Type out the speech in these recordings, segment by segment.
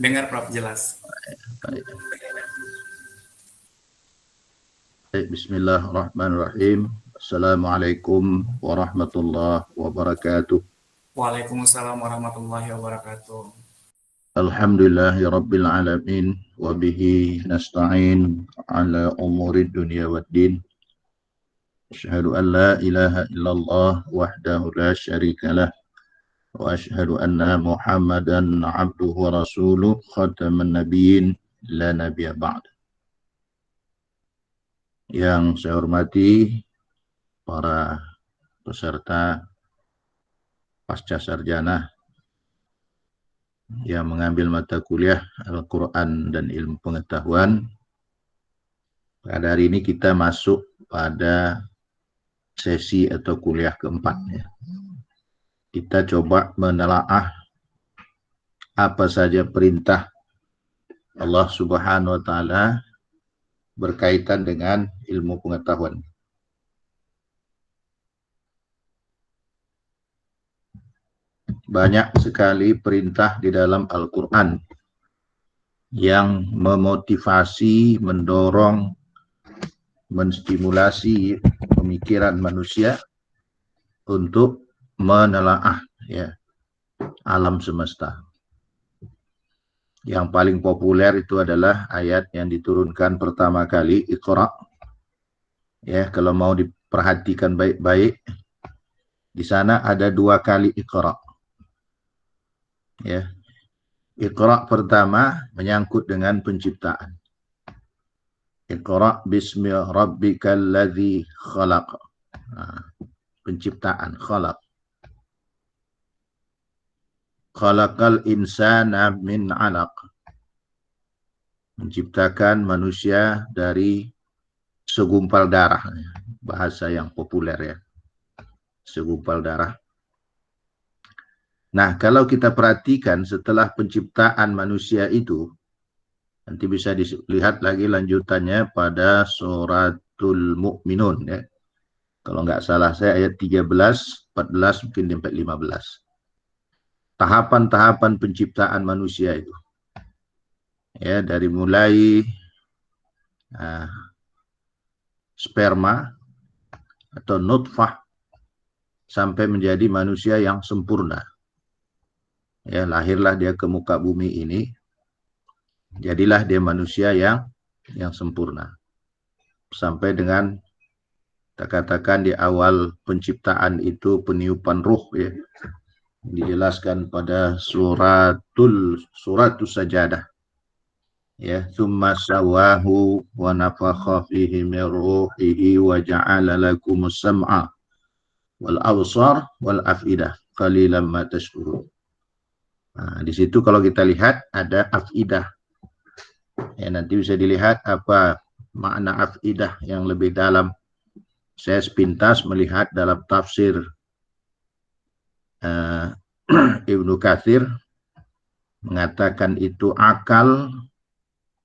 Dengar Prof, jelas. Baik. Bismillahirrahmanirrahim. Assalamualaikum warahmatullahi wabarakatuh. Waalaikumsalam warahmatullahi wabarakatuh. Alhamdulillahi rabbil alamin wa bihi nasta'in ala umuri dunya waddin. Asyhadu an la ilaha illallah wahdahu la syarikalah wa asyhadu anna Muhammadan abduhu wa rasuluh khataman nabiyyin la nabiyya ba'd. Yang saya hormati para peserta pasca sarjana yang mengambil mata kuliah Al-Quran dan ilmu pengetahuan. Pada hari ini kita masuk pada sesi atau kuliah keempat. Kita coba menelaah apa saja perintah Allah Subhanahu wa Ta'ala berkaitan dengan ilmu pengetahuan. Banyak sekali perintah di dalam Al-Quran yang memotivasi, mendorong, menstimulasi pemikiran manusia untuk menelaah alam semesta. Yang paling populer itu adalah ayat yang diturunkan pertama kali, Iqra. Kalau mau diperhatikan baik-baik, di sana ada 2 kali Iqra. Iqra pertama menyangkut dengan penciptaan. Iqra bismi rabbikal ladzi khalaq. Penciptaan, khalaq. Khalaqal insana min 'alaq. Menciptakan manusia dari segumpal darah. Bahasa yang populer segumpal darah. Nah, kalau kita perhatikan setelah penciptaan manusia itu, nanti bisa dilihat lagi lanjutannya pada suratul Mu'minun. Kalau nggak salah saya ayat 13, 14, mungkin sampai 15. Tahapan-tahapan penciptaan manusia itu. Dari mulai sperma atau nutfah sampai menjadi manusia yang sempurna. Lahirlah dia ke muka bumi ini, jadilah dia manusia yang sempurna. Sampai dengan kita katakan di awal penciptaan itu peniupan ruh, dijelaskan pada suratus sajadah. Tsumma sawahu wa nafakha fihi min ruhihi wa ja'ala lakumus sam'a wal absar wal afidah qalilan ma tashkurun. Nah, di situ kalau kita lihat ada afidah. Nanti bisa dilihat apa makna afidah yang lebih dalam. Saya sepintas melihat dalam tafsir Ibnu Katsir mengatakan itu akal,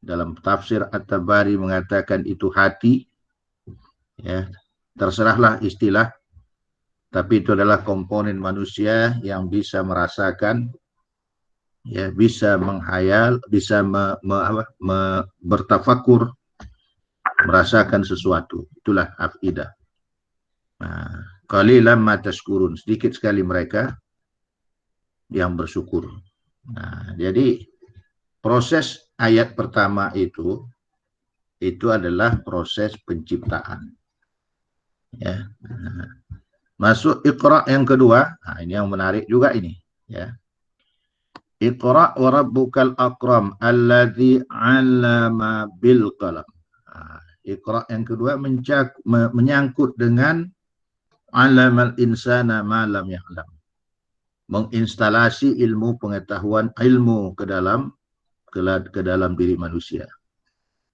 dalam tafsir At-Tabari mengatakan itu hati. Terserahlah istilah, tapi itu adalah komponen manusia yang bisa merasakan, bisa menghayal, bisa bertafakur, merasakan sesuatu. Itulah afidah. Qalilan ma tashkurun, sedikit sekali mereka yang bersyukur. Jadi proses ayat pertama itu adalah proses penciptaan. Masuk Iqra yang kedua. Ini yang menarik juga ini. Iqra wa rabbukal akram alladzi 'allama bil qalam. Iqra yang kedua menyangkut dengan 'allamal insana ma lam ya'lam. Menginstalasi ilmu pengetahuan, ilmu ke dalam diri manusia.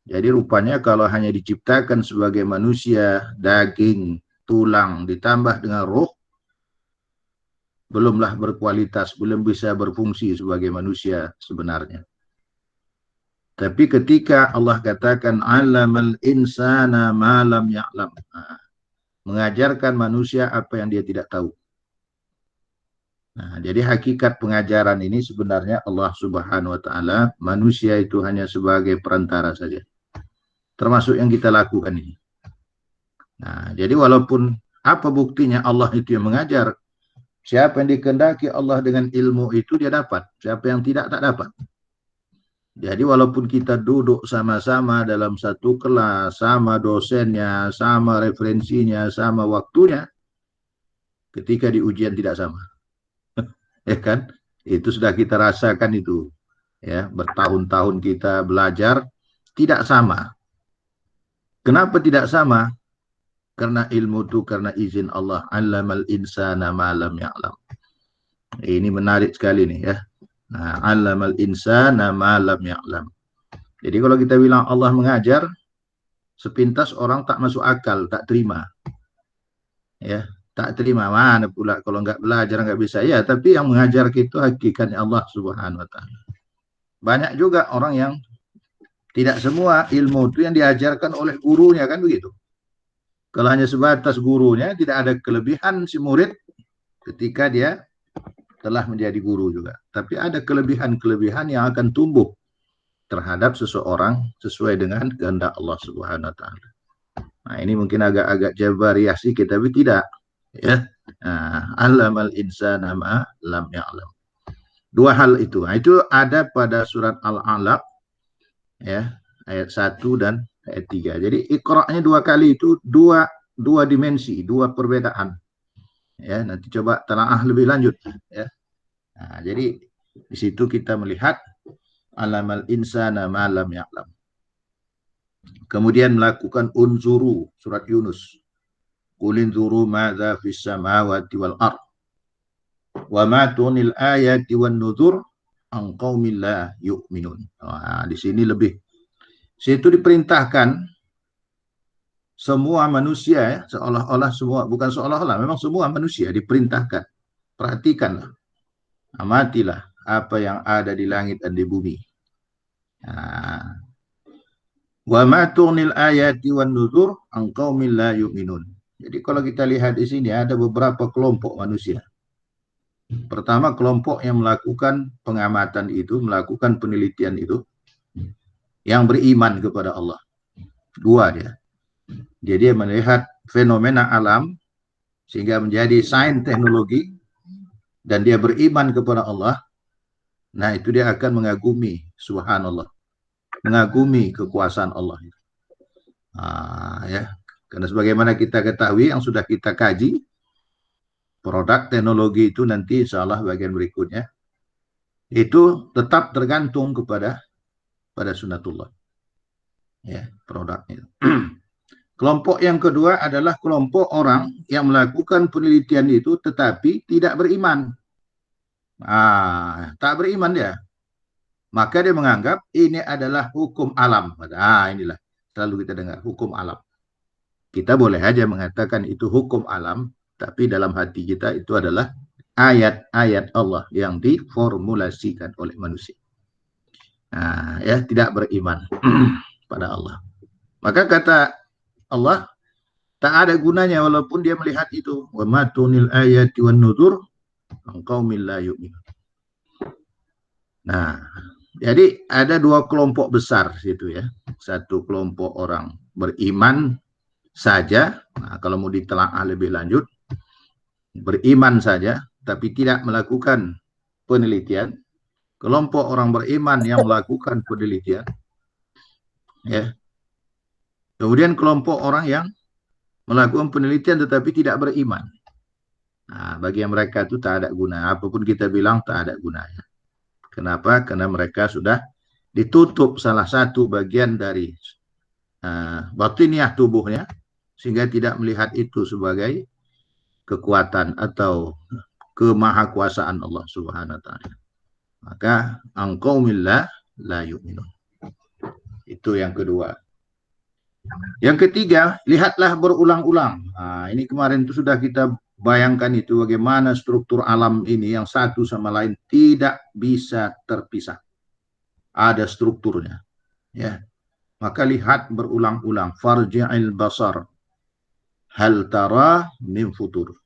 Jadi rupanya kalau hanya diciptakan sebagai manusia, daging, tulang ditambah dengan ruh, belumlah berkualitas, belum bisa berfungsi sebagai manusia sebenarnya. Tapi ketika Allah katakan 'allamal insana ma lam ya'lam, mengajarkan manusia apa yang dia tidak tahu. Nah, jadi hakikat pengajaran ini sebenarnya Allah Subhanahu wa taala, manusia itu hanya sebagai perantara saja. Termasuk yang kita lakukan ini. Nah, jadi walaupun apa buktinya Allah itu yang mengajar, siapa yang dikehendaki Allah dengan ilmu itu dia dapat, siapa yang tidak tak dapat. Jadi walaupun kita duduk sama-sama dalam satu kelas, sama dosennya, sama referensinya, sama waktunya, ketika di ujian tidak sama. Ya kan? Itu sudah kita rasakan itu. Ya, bertahun-tahun kita belajar tidak sama. Kenapa tidak sama? Karena ilmu itu karena izin Allah. 'Allamal insana ma lam ya'lam. Ini menarik sekali nih ya. Nah, 'allamal insana ma lam ya'lam. Jadi kalau kita bilang Allah mengajar, sepintas orang tak masuk akal, tak terima. Ya, tak terima. Mana pula kalau nggak belajar nggak bisa. Ya, tapi yang mengajar kita hakikatnya Allah Subhanahu wa taala. Banyak juga orang yang tidak semua ilmu itu yang diajarkan oleh gurunya, kan begitu. Kalau hanya sebatas gurunya, tidak ada kelebihan si murid ketika dia telah menjadi guru juga. Tapi ada kelebihan-kelebihan yang akan tumbuh terhadap seseorang sesuai dengan kehendak Allah Subhanahu wa taala. Nah, ini mungkin agak-agak jabariyah sedikit, tapi tidak. Ya. Nah, 'allamal insana ma lam ya'lam. Dua hal itu. Nah, itu ada pada surat Al-Alaq ya, ayat 1 dan ayat 3. Jadi iqra'nya dua kali itu dua dimensi, dua perbedaan. Ya, nanti coba telaah lebih lanjut ya. Nah, jadi di situ kita melihat alamal insana ma lam ya'lam. Kemudian melakukan unzuru, surat Yunus. Qul inzuru madza fis samawati wal ard. Wa ma tunil ayati wan nuzur an qaumin la yu'minun. Nah, di sini lebih. Situ diperintahkan semua manusia ya, seolah-olah semua, bukan seolah-olah, memang semua manusia diperintahkan. Perhatikanlah, amatilah apa yang ada di langit dan di bumi. Wa ma tughnil ayati wan nuzur an qaumin la yu'minun. Jadi kalau kita lihat di sini ada beberapa kelompok manusia. Pertama, kelompok yang melakukan pengamatan itu, melakukan penelitian itu, yang beriman kepada Allah. Dua dia. Jadi dia melihat fenomena alam sehingga menjadi sains teknologi dan dia beriman kepada Allah. Nah, itu dia akan mengagumi subhanallah. Mengagumi kekuasaan Allah. Ya. Karena sebagaimana kita ketahui yang sudah kita kaji, produk teknologi itu nanti insya Allah bagian berikutnya itu tetap tergantung pada sunnatullah. Ya, produknya. Kelompok yang kedua adalah kelompok orang yang melakukan penelitian itu tetapi tidak beriman. Tak beriman dia. Maka dia menganggap ini adalah hukum alam. Inilah selalu kita dengar, hukum alam. Kita boleh aja mengatakan itu hukum alam, tapi dalam hati kita itu adalah ayat-ayat Allah yang diformulasikan oleh manusia. Ya, tidak beriman pada Allah. Maka kata Allah, tak ada gunanya walaupun dia melihat itu. Wa ma tunil ayati wan nuzur an qaumin la yu'minun. Nah, jadi ada dua kelompok besar situ ya. Satu kelompok orang beriman saja. Nah, kalau mau ditelaah lebih lanjut, beriman saja tapi tidak melakukan penelitian. Kelompok orang beriman yang melakukan penelitian. Ya. Kemudian kelompok orang yang melakukan penelitian tetapi tidak beriman. Nah, bagi mereka itu tak ada guna. Apapun kita bilang tak ada gunanya. Kenapa? Karena mereka sudah ditutup salah satu bagian dari batiniah tubuhnya sehingga tidak melihat itu sebagai kekuatan atau kemahakuasaan Allah Subhanahu wa taala. Maka angqaumillah la yu'minun. Itu yang kedua. Yang ketiga, lihatlah berulang-ulang. Ini kemarin itu sudah kita bayangkan itu bagaimana struktur alam ini yang satu sama lain tidak bisa terpisah. Ada strukturnya. Ya. Maka lihat berulang-ulang. Farji'il basar. Hal tara min futur.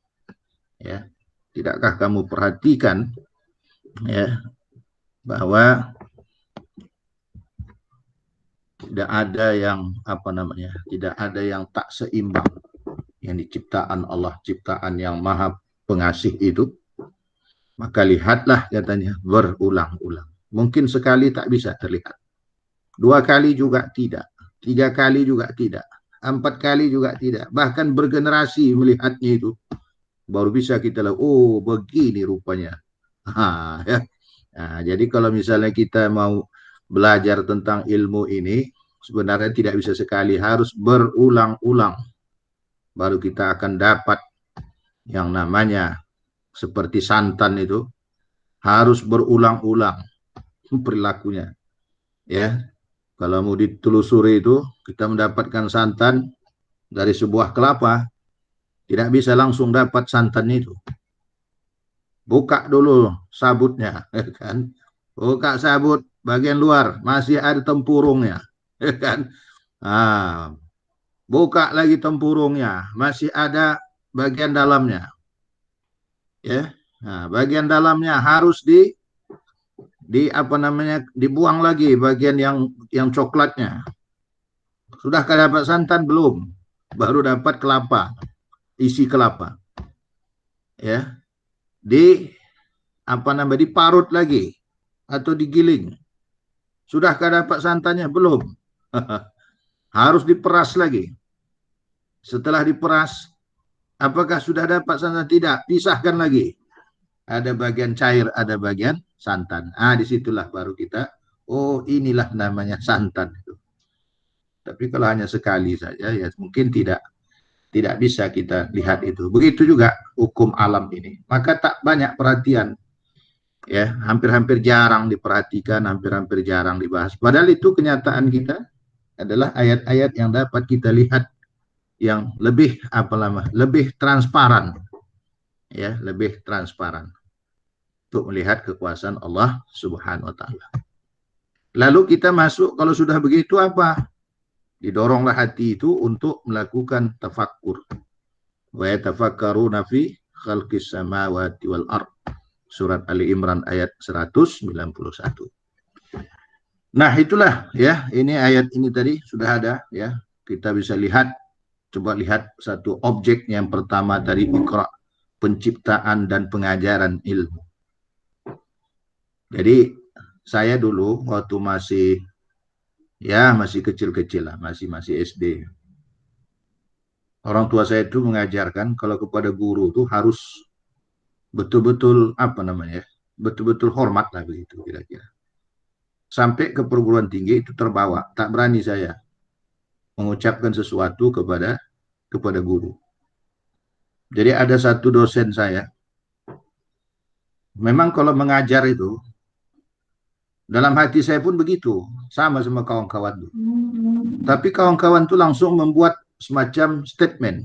Ya. Tidakkah kamu perhatikan ya bahwa tidak ada yang tidak ada yang tak seimbang yang diciptaan Allah, ciptaan yang maha pengasih itu. Maka lihatlah katanya berulang-ulang. Mungkin sekali tak bisa terlihat, 2 kali juga tidak, 3 kali juga tidak, 4 kali juga tidak, bahkan bergenerasi melihatnya itu baru bisa kita lihat, oh begini rupanya. Ya. Nah, jadi kalau misalnya kita mau belajar tentang ilmu ini, sebenarnya tidak bisa sekali, harus berulang-ulang. Baru kita akan dapat yang namanya seperti santan itu, harus berulang-ulang perilakunya. Ya, kalau mau ditelusuri itu, kita mendapatkan santan dari sebuah kelapa, tidak bisa langsung dapat santan itu. Buka dulu sabutnya, kan? Buka sabut bagian luar, masih ada tempurungnya, kan? Nah, buka lagi tempurungnya, masih ada bagian dalamnya, ya. Nah, bagian dalamnya harus dibuang lagi bagian yang coklatnya. Sudahkah dapat santan? Belum. Baru dapat kelapa, isi kelapa, ya. Diparut lagi atau digiling. Sudahkah dapat santannya? Belum. Harus diperas lagi. Setelah diperas, apakah sudah dapat santan? Tidak. Pisahkan lagi. Ada bagian cair, ada bagian santan. Disitulah baru kita, oh inilah namanya santan. Tapi kalau hanya sekali saja, ya mungkin tidak bisa kita lihat itu. Begitu juga hukum alam ini. Maka tak banyak perhatian. Ya, hampir-hampir jarang diperhatikan, hampir-hampir jarang dibahas. Padahal itu kenyataan kita adalah ayat-ayat yang dapat kita lihat yang lebih lebih transparan, ya, lebih transparan untuk melihat kekuasaan Allah Subhanahu wa taala. Lalu kita masuk, kalau sudah begitu apa? Didoronglah hati itu untuk melakukan tafakkur. Wa yatafakkaruna fi khalqis samawati wal ardh. Surat Ali Imran ayat 191. Nah, itulah ya, ini ayat ini tadi sudah ada ya. Kita bisa lihat, coba lihat satu objek yang pertama tadi, Iqra, penciptaan dan pengajaran ilmu. Jadi saya dulu waktu masih kecil-kecil lah, masih SD. Orang tua saya itu mengajarkan kalau kepada guru itu harus betul-betul betul-betul hormat lah, begitu kira-kira. Sampai ke perguruan tinggi itu terbawa, tak berani saya mengucapkan sesuatu kepada guru. Jadi ada satu dosen saya, memang kalau mengajar itu, dalam hati saya pun begitu, sama kawan-kawan. Tapi kawan-kawan itu langsung membuat semacam statement.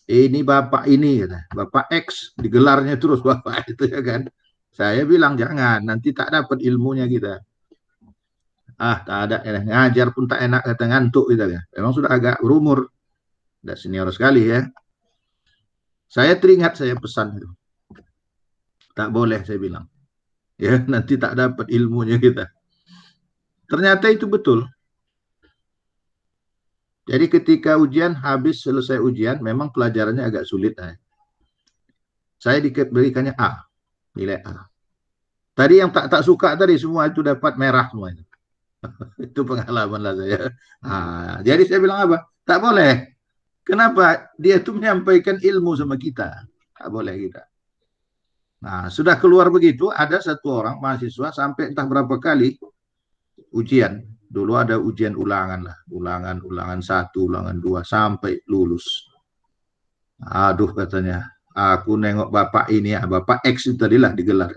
Ini bapak ini, bapak X, digelarnya terus bapak itu, ya kan. Saya bilang jangan, nanti tak dapat ilmunya kita. Tak ada, ngajar pun tak enak, kata ngantuk kita ya. Memang sudah agak berumur, sudah senior sekali ya. Saya teringat, saya pesan itu. Tak boleh, saya bilang. Ya, nanti tak dapat ilmunya kita. Ternyata itu betul. Jadi ketika ujian, habis selesai ujian, memang pelajarannya agak sulit. Saya diberikannya A, nilai A. Tadi yang tak suka tadi, semua itu dapat merah semuanya. Itu pengalaman lah saya. Jadi saya bilang apa? Tak boleh. Kenapa? Dia itu menyampaikan ilmu sama kita. Tak boleh kita. Nah, sudah keluar begitu, ada satu orang mahasiswa sampai entah berapa kali ujian. Dulu ada ujian ulangan lah, ulangan 1, ulangan 2, sampai lulus. Aduh, katanya, aku nengok bapak ini ya, bapak X itu tadilah digelar.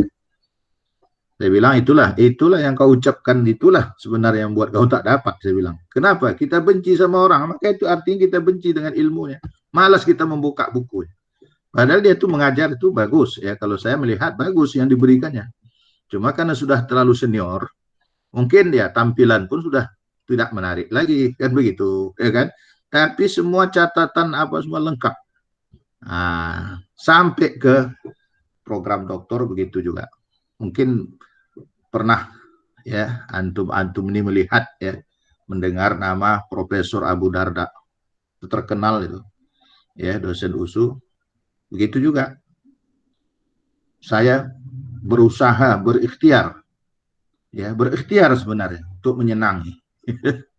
Saya bilang itulah yang kau ucapkan, itulah sebenarnya yang buat kau tak dapat. Saya bilang, kenapa? Kita benci sama orang, maka itu artinya kita benci dengan ilmunya. Malas kita membuka buku. Padahal dia tuh mengajar itu bagus ya, kalau saya melihat bagus yang diberikannya. Cuma karena sudah terlalu senior, mungkin ya tampilan pun sudah tidak menarik lagi, kan begitu, ya kan? Tapi semua catatan semua lengkap. Sampai ke program doktor begitu juga. Mungkin pernah ya antum ini melihat ya, mendengar nama Profesor Abu Darda, terkenal itu ya, dosen USU. Begitu juga saya berusaha berikhtiar sebenarnya untuk menyenangi.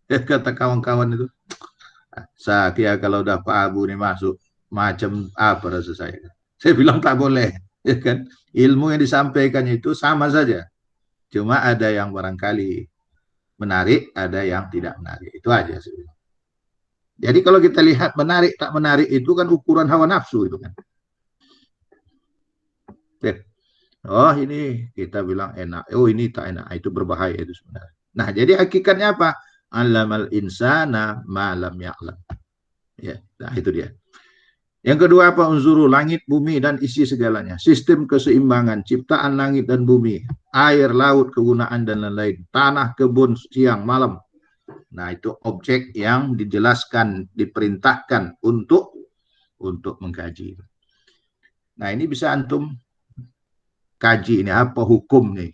Kata kawan-kawan itu, saya kalau udah Pak Abu ini masuk, macam apa rasa saya? Saya bilang tak boleh, ya kan? Ilmu yang disampaikan itu sama saja, cuma ada yang barangkali menarik, ada yang tidak menarik. Itu aja sebenarnya. Jadi kalau kita lihat menarik tak menarik itu kan ukuran hawa nafsu itu kan. Oh ini kita bilang enak, oh ini tak enak, itu berbahaya itu sebenarnya. Nah jadi hakikatnya apa? Alamal insana malam ya'lam. Ya, nah itu dia. Yang kedua apa? Unzuru langit, bumi dan isi segalanya. Sistem keseimbangan, ciptaan langit dan bumi, air, laut, kegunaan dan lain-lain, tanah, kebun, siang, malam. Nah itu objek yang dijelaskan, diperintahkan untuk mengkaji. Nah ini bisa antum kaji ini apa hukumnya.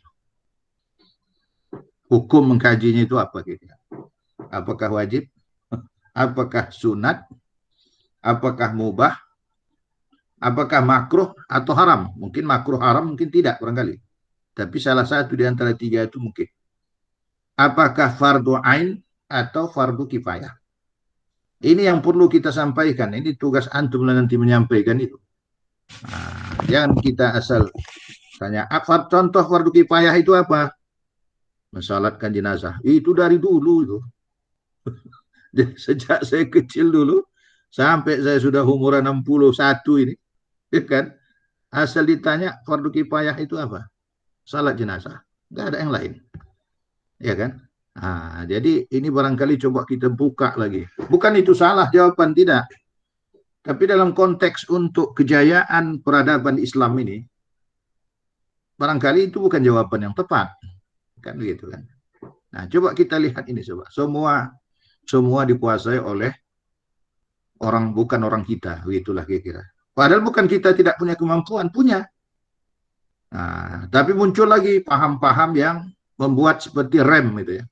Hukum mengkajinya itu apa kira-kira? Apakah wajib? Apakah sunat? Apakah mubah? Apakah makruh atau haram? Mungkin makruh haram, mungkin tidak barangkali. Tapi salah satu di antara tiga itu mungkin. Apakah fardu ain atau fardu kifayah? Ini yang perlu kita sampaikan. Ini tugas antum nanti menyampaikan itu. Jangan kita asal tanya. Contoh fardu kifayah itu apa? Mensalatkan jenazah. Itu dari dulu itu. Sejak saya kecil dulu sampai saya sudah umur 61 ini, ya kan? Asal ditanya fardu kifayah itu apa? Salat jenazah. Nggak ada yang lain. Ya kan? Jadi ini barangkali coba kita buka lagi. Bukan itu salah jawaban, tidak. Tapi dalam konteks untuk kejayaan peradaban Islam ini, barangkali itu bukan jawaban yang tepat. Kan begitu kan? Nah, coba kita lihat ini coba. Semua dikuasai oleh bukan orang kita, begitulah kira-kira. Padahal bukan kita tidak punya kemampuan, punya. Tapi muncul lagi paham-paham yang membuat seperti rem itu ya.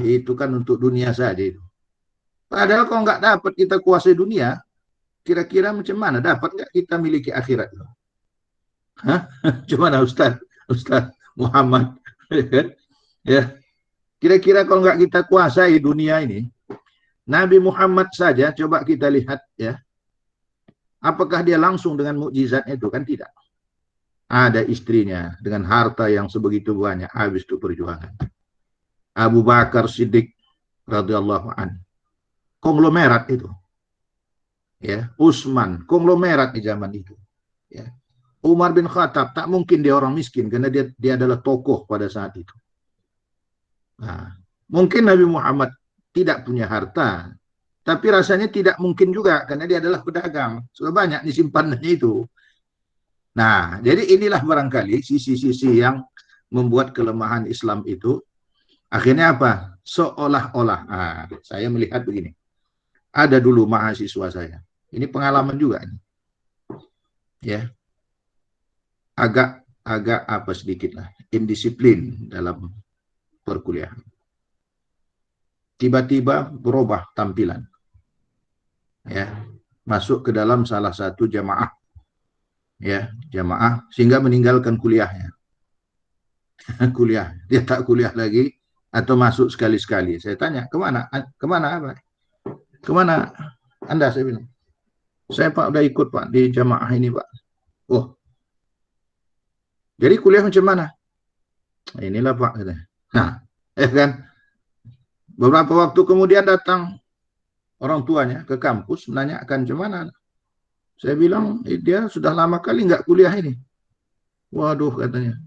Itu kan untuk dunia saja itu. Padahal kalau nggak dapat kita kuasai dunia, kira-kira macam mana dapat nggak kita miliki akhirat? Gimana Ustaz Muhammad? Ya, kira-kira kalau nggak kita kuasai dunia ini, Nabi Muhammad saja coba kita lihat ya, apakah dia langsung dengan mukjizatnya itu? Kan tidak. Ada istrinya dengan harta yang sebegitu banyak, habis itu perjuangan. Abu Bakar Siddiq radhiyallahu an, konglomerat itu. Ya, Utsman, konglomerat di zaman itu. Ya. Umar bin Khattab, tak mungkin dia orang miskin karena dia adalah tokoh pada saat itu. Mungkin Nabi Muhammad tidak punya harta, tapi rasanya tidak mungkin juga karena dia adalah pedagang. Sudah banyak disimpanannya itu. Nah, jadi inilah barangkali sisi-sisi yang membuat kelemahan Islam itu akhirnya apa? Seolah-olah, saya melihat begini. Ada dulu mahasiswa saya. Ini pengalaman juga ini. Ya. Agak apa sedikit lah, indisiplin dalam perkuliahan. Tiba-tiba berubah tampilan. Ya, masuk ke dalam salah satu jamaah. Ya, jamaah sehingga meninggalkan kuliahnya. Kuliah, dia tak kuliah lagi atau masuk sekali-sekali. Saya tanya, kemana? Kemana apa? Kemana Anda? Saya bilang, saya Pak udah ikut Pak di jamaah ini Pak. Oh, jadi kuliah macam mana? Inilah Pak. Nah, kan? Beberapa waktu kemudian datang orang tuanya ke kampus menanyakan macam mana. Saya bilang, dia sudah lama kali nggak kuliah ini. Waduh katanya.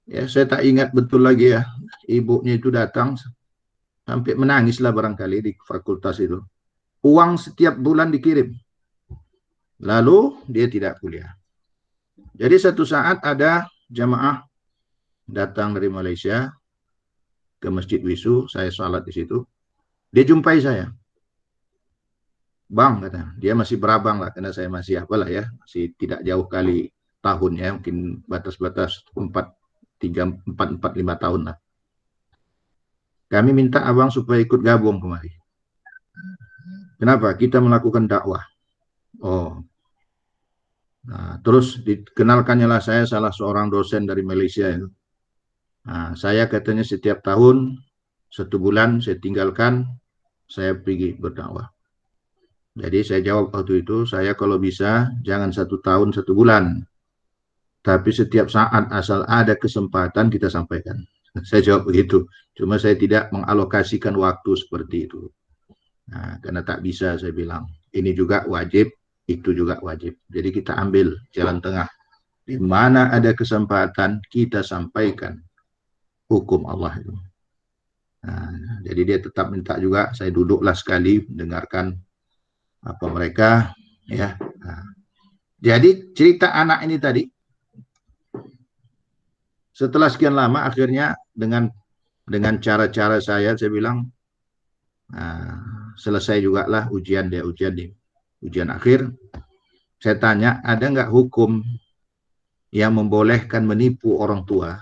Ya, saya tak ingat betul lagi ya. Ibunya itu datang sampai menangislah barangkali di fakultas itu. Uang setiap bulan dikirim. Lalu dia tidak kuliah. Jadi satu saat ada jamaah datang dari Malaysia ke Masjid Wisu, saya sholat di situ. Dia jumpai saya. Bang, kata dia masih berabang lah, karena saya masih apalah ya, masih tidak jauh kali tahunnya, mungkin batas-batas 4, 3, 4, 4, 5 tahun lah. Kami minta abang supaya ikut gabung kemari. Kenapa? Kita melakukan dakwah. Oh, nah, terus dikenalkannya lah saya salah seorang dosen dari Malaysia itu. Nah, saya katanya setiap tahun 1 bulan saya tinggalkan, saya pergi berdakwah. Jadi saya jawab waktu itu, saya kalau bisa jangan 1 tahun 1 bulan, tapi setiap saat asal ada kesempatan kita sampaikan. Saya jawab begitu. Cuma saya tidak mengalokasikan waktu seperti itu. Nah, karena tak bisa saya bilang. Ini juga wajib, itu juga wajib. Jadi kita ambil jalan tengah. Di mana ada kesempatan kita sampaikan hukum Allah itu. Nah, jadi dia tetap minta juga saya duduklah sekali mendengarkan apa mereka ya. Nah, jadi cerita anak ini tadi setelah sekian lama akhirnya dengan cara-cara saya bilang selesai juga lah ujian akhir. Saya tanya, ada nggak hukum yang membolehkan menipu orang tua?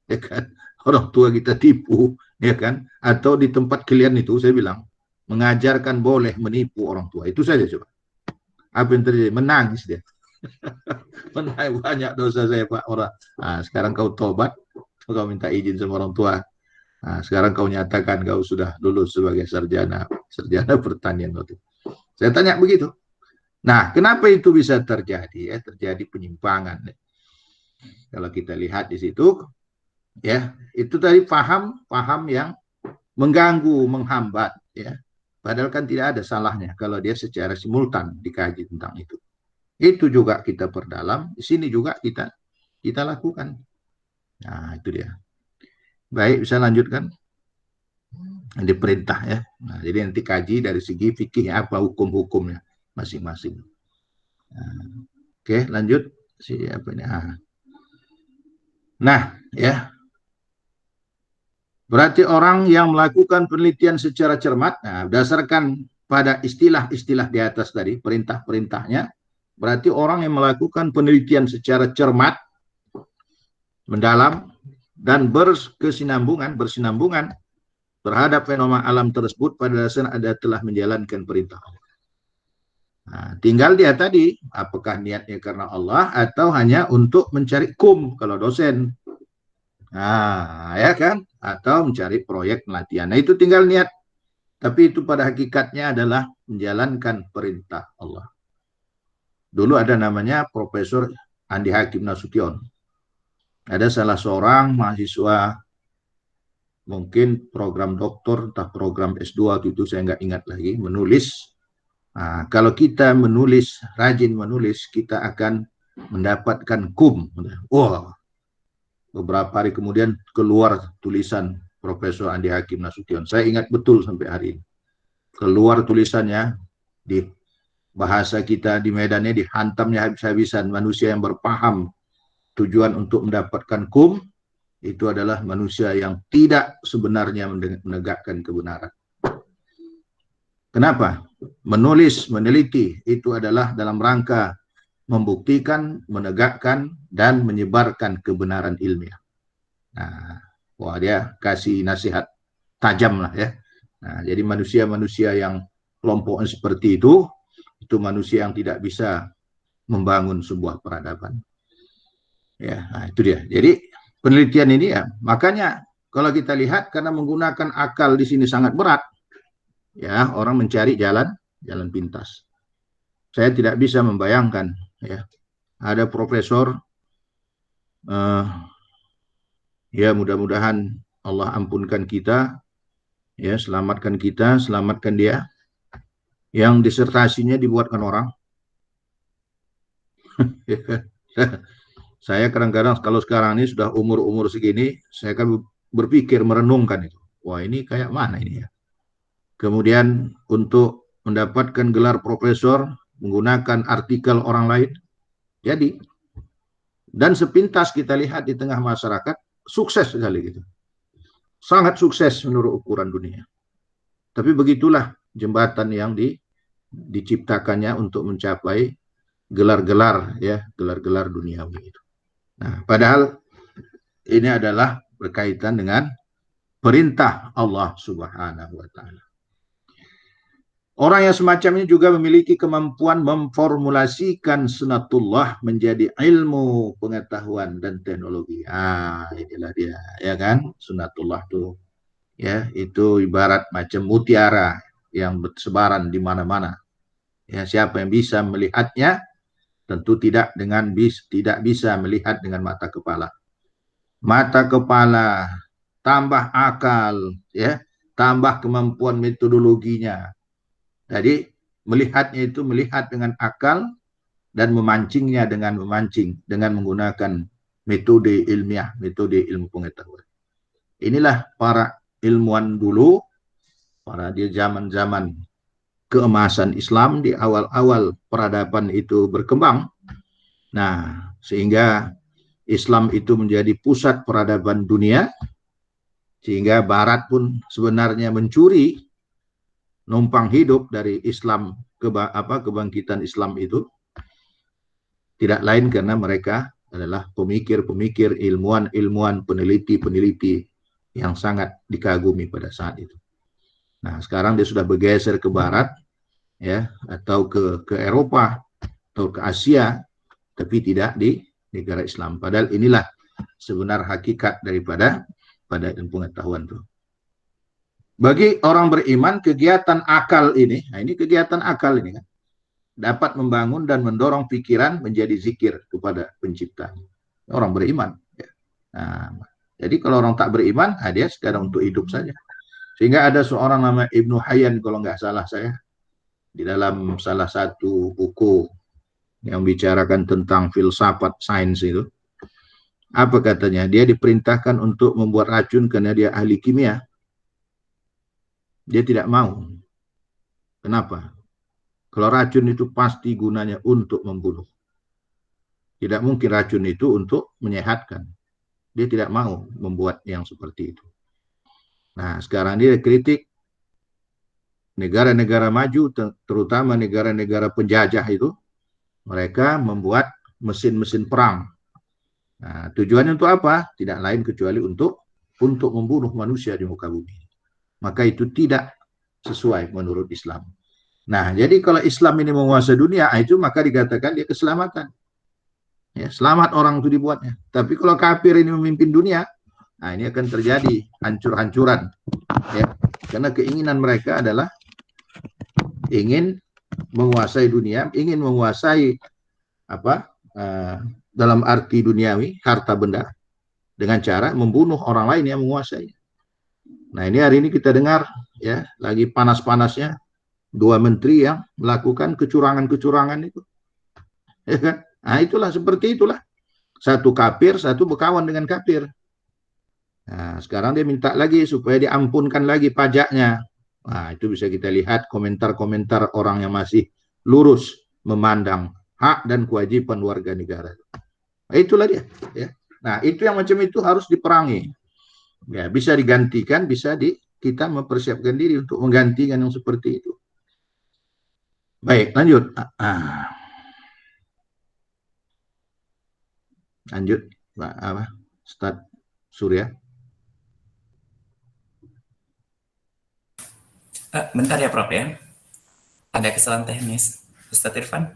Ya kan? Orang tua kita tipu, ya kan? Atau di tempat kalian itu saya bilang mengajarkan boleh menipu orang tua. Itu saja coba. Apa yang terjadi? Menangis dia. Menangis, banyak dosa saya Pak orang. Nah, sekarang kau tobat, kau minta izin sama orang tua. Nah, sekarang kau nyatakan kau sudah lulus sebagai sarjana pertanian waktu. Saya tanya begitu. Nah, kenapa itu bisa terjadi? Ya, terjadi penyimpangan. Kalau kita lihat di situ, ya itu tadi paham yang mengganggu, menghambat, ya. Padahal kan tidak ada salahnya kalau dia secara simultan dikaji tentang itu. Itu juga kita perdalam, di sini juga kita lakukan. Nah, itu dia. Baik, bisa lanjutkan. Di perintah ya. Nah, jadi nanti kaji dari segi fikih apa hukum-hukumnya masing-masing. Nah, oke, lanjut siapa ini? Nah, ya. Berarti orang yang melakukan penelitian secara cermat, nah, berdasarkan pada istilah-istilah di atas tadi, perintah-perintahnya, berarti orang yang melakukan penelitian secara cermat, mendalam, dan bersinambungan terhadap fenomena alam tersebut pada dasarnya ada telah menjalankan perintah Allah. Nah, tinggal dia tadi, apakah niatnya karena Allah atau hanya untuk mencari kalau dosen. Nah, ya kan? Atau mencari proyek pelatihan. Nah, itu tinggal niat. Tapi itu pada hakikatnya adalah menjalankan perintah Allah. Dulu ada namanya Profesor Andi Hakim Nasution. Ada salah seorang mahasiswa, mungkin program doktor, entah program S2, itu saya nggak ingat lagi, menulis. Nah, kalau kita rajin menulis, kita akan mendapatkan Wah, beberapa hari kemudian keluar tulisan Profesor Andi Hakim Nasution. Saya ingat betul sampai hari ini. Keluar tulisannya, di bahasa kita di Medannya dihantamnya habis-habisan. Manusia yang berpaham tujuan untuk mendapatkan itu adalah manusia yang tidak sebenarnya menegakkan kebenaran. Kenapa? Menulis, meneliti itu adalah dalam rangka membuktikan, menegakkan, dan menyebarkan kebenaran ilmiah. Nah, wah dia kasih nasihat tajam lah ya. Nah, jadi manusia-manusia yang kelompoknya seperti itu manusia yang tidak bisa membangun sebuah peradaban. Ya, nah itu dia. Jadi penelitian ini ya, makanya kalau kita lihat karena menggunakan akal di sini sangat berat, ya orang mencari jalan pintas. Saya tidak bisa membayangkan, ya ada profesor, ya mudah-mudahan Allah ampunkan kita, ya selamatkan kita, selamatkan dia, yang disertasinya dibuatkan orang. Saya kadang-kadang kalau sekarang ini sudah umur segini, saya kan berpikir merenungkan itu. Wah ini kayak mana ini ya? Kemudian untuk mendapatkan gelar profesor menggunakan artikel orang lain, jadi dan sepintas kita lihat di tengah masyarakat sukses sekali gitu, sangat sukses menurut ukuran dunia. Tapi begitulah jembatan yang diciptakannya untuk mencapai gelar-gelar, ya, gelar-gelar duniawi itu. Nah, padahal ini adalah berkaitan dengan perintah Allah Subhanahu wa taala. Orang yang semacam ini juga memiliki kemampuan memformulasikan sunatullah menjadi ilmu, pengetahuan, dan teknologi. Inilah dia, ya kan? Sunatullah tuh, ya, itu ibarat macam mutiara yang bersebaran di mana-mana. Ya, siapa yang bisa melihatnya, tentu tidak bisa melihat dengan mata kepala. Mata kepala tambah akal, ya, tambah kemampuan metodologinya. Jadi melihatnya itu melihat dengan akal dan memancingnya dengan menggunakan metode ilmiah, metode ilmu pengetahuan. Inilah para ilmuwan dulu, para di zaman-zaman keemasan Islam, di awal-awal peradaban itu berkembang. Nah, sehingga Islam itu menjadi pusat peradaban dunia, sehingga Barat pun sebenarnya mencuri numpang hidup dari Islam, kebangkitan Islam itu tidak lain karena mereka adalah pemikir-pemikir, ilmuwan-ilmuwan, peneliti-peneliti yang sangat dikagumi pada saat itu. Nah, sekarang dia sudah bergeser ke Barat, ya, atau ke Eropa atau ke Asia, tapi tidak di negara Islam. Padahal inilah sebenar hakikat daripada ilmu pengetahuan itu. Bagi orang beriman, kegiatan akal ini, nah ini kegiatan akal ini kan, dapat membangun dan mendorong pikiran menjadi zikir kepada penciptanya. Orang beriman. Ya. Nah, jadi kalau orang tak beriman, dia sekarang untuk hidup saja. Sehingga ada seorang nama Ibnu Hayyan, kalau nggak salah saya, di dalam salah satu buku yang bicarakan tentang filsafat sains itu, apa katanya? Dia diperintahkan untuk membuat racun karena dia ahli kimia. Dia tidak mau. Kenapa? Kalau racun itu pasti gunanya untuk membunuh. Tidak mungkin racun itu untuk menyehatkan. Dia tidak mau membuat yang seperti itu. Nah, sekarang dia kritik negara-negara maju, terutama negara-negara penjajah itu, mereka membuat mesin-mesin perang. Nah, tujuannya untuk apa? Tidak lain kecuali untuk membunuh manusia di muka bumi. Maka itu tidak sesuai menurut Islam. Nah, jadi kalau Islam ini menguasai dunia, itu maka dikatakan dia keselamatan. Ya, selamat orang itu dibuatnya. Tapi kalau kafir ini memimpin dunia, nah ini akan terjadi hancur-hancuran. Ya, karena keinginan mereka adalah ingin menguasai dunia, ingin menguasai dalam arti duniawi, harta benda, dengan cara membunuh orang lain yang menguasai. Nah, ini hari ini kita dengar, ya, lagi panas-panasnya dua menteri yang melakukan kecurangan-kecurangan itu. Ya kan? Nah, itulah, seperti itulah. Satu kafir, satu berkawan dengan kafir. Nah, sekarang dia minta lagi supaya diampunkan lagi pajaknya. Nah, itu bisa kita lihat komentar-komentar orang yang masih lurus memandang hak dan kewajiban warga negara. Nah, itulah dia. Ya. Nah, itu yang macam itu harus diperangi. Ya, bisa digantikan, kita mempersiapkan diri untuk menggantikan yang seperti itu. Baik, lanjut. Lanjut, Pak Ustaz Surya. Bentar ya, Prof ya. Ada kesalahan teknis. Ustaz Irfan.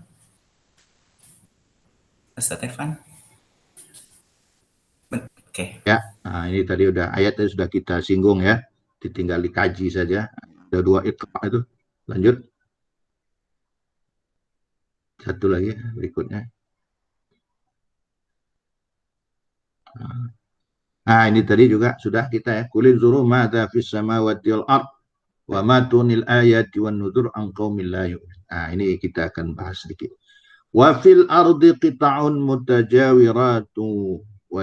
Oke. Ya, nah ini tadi udah ayatnya sudah kita singgung ya. Tinggal dikaji saja. Ada 2 iqra itu. Lanjut. Satu lagi berikutnya. Nah, ini tadi juga sudah kita ya. Qul zuru madza fis samawati wal ard wa ma tunil ayati wan nuzur an qaumil la yu'minun. Nah, ini kita akan bahas sedikit. Wa fil ardi qita'un mutajawiratu wa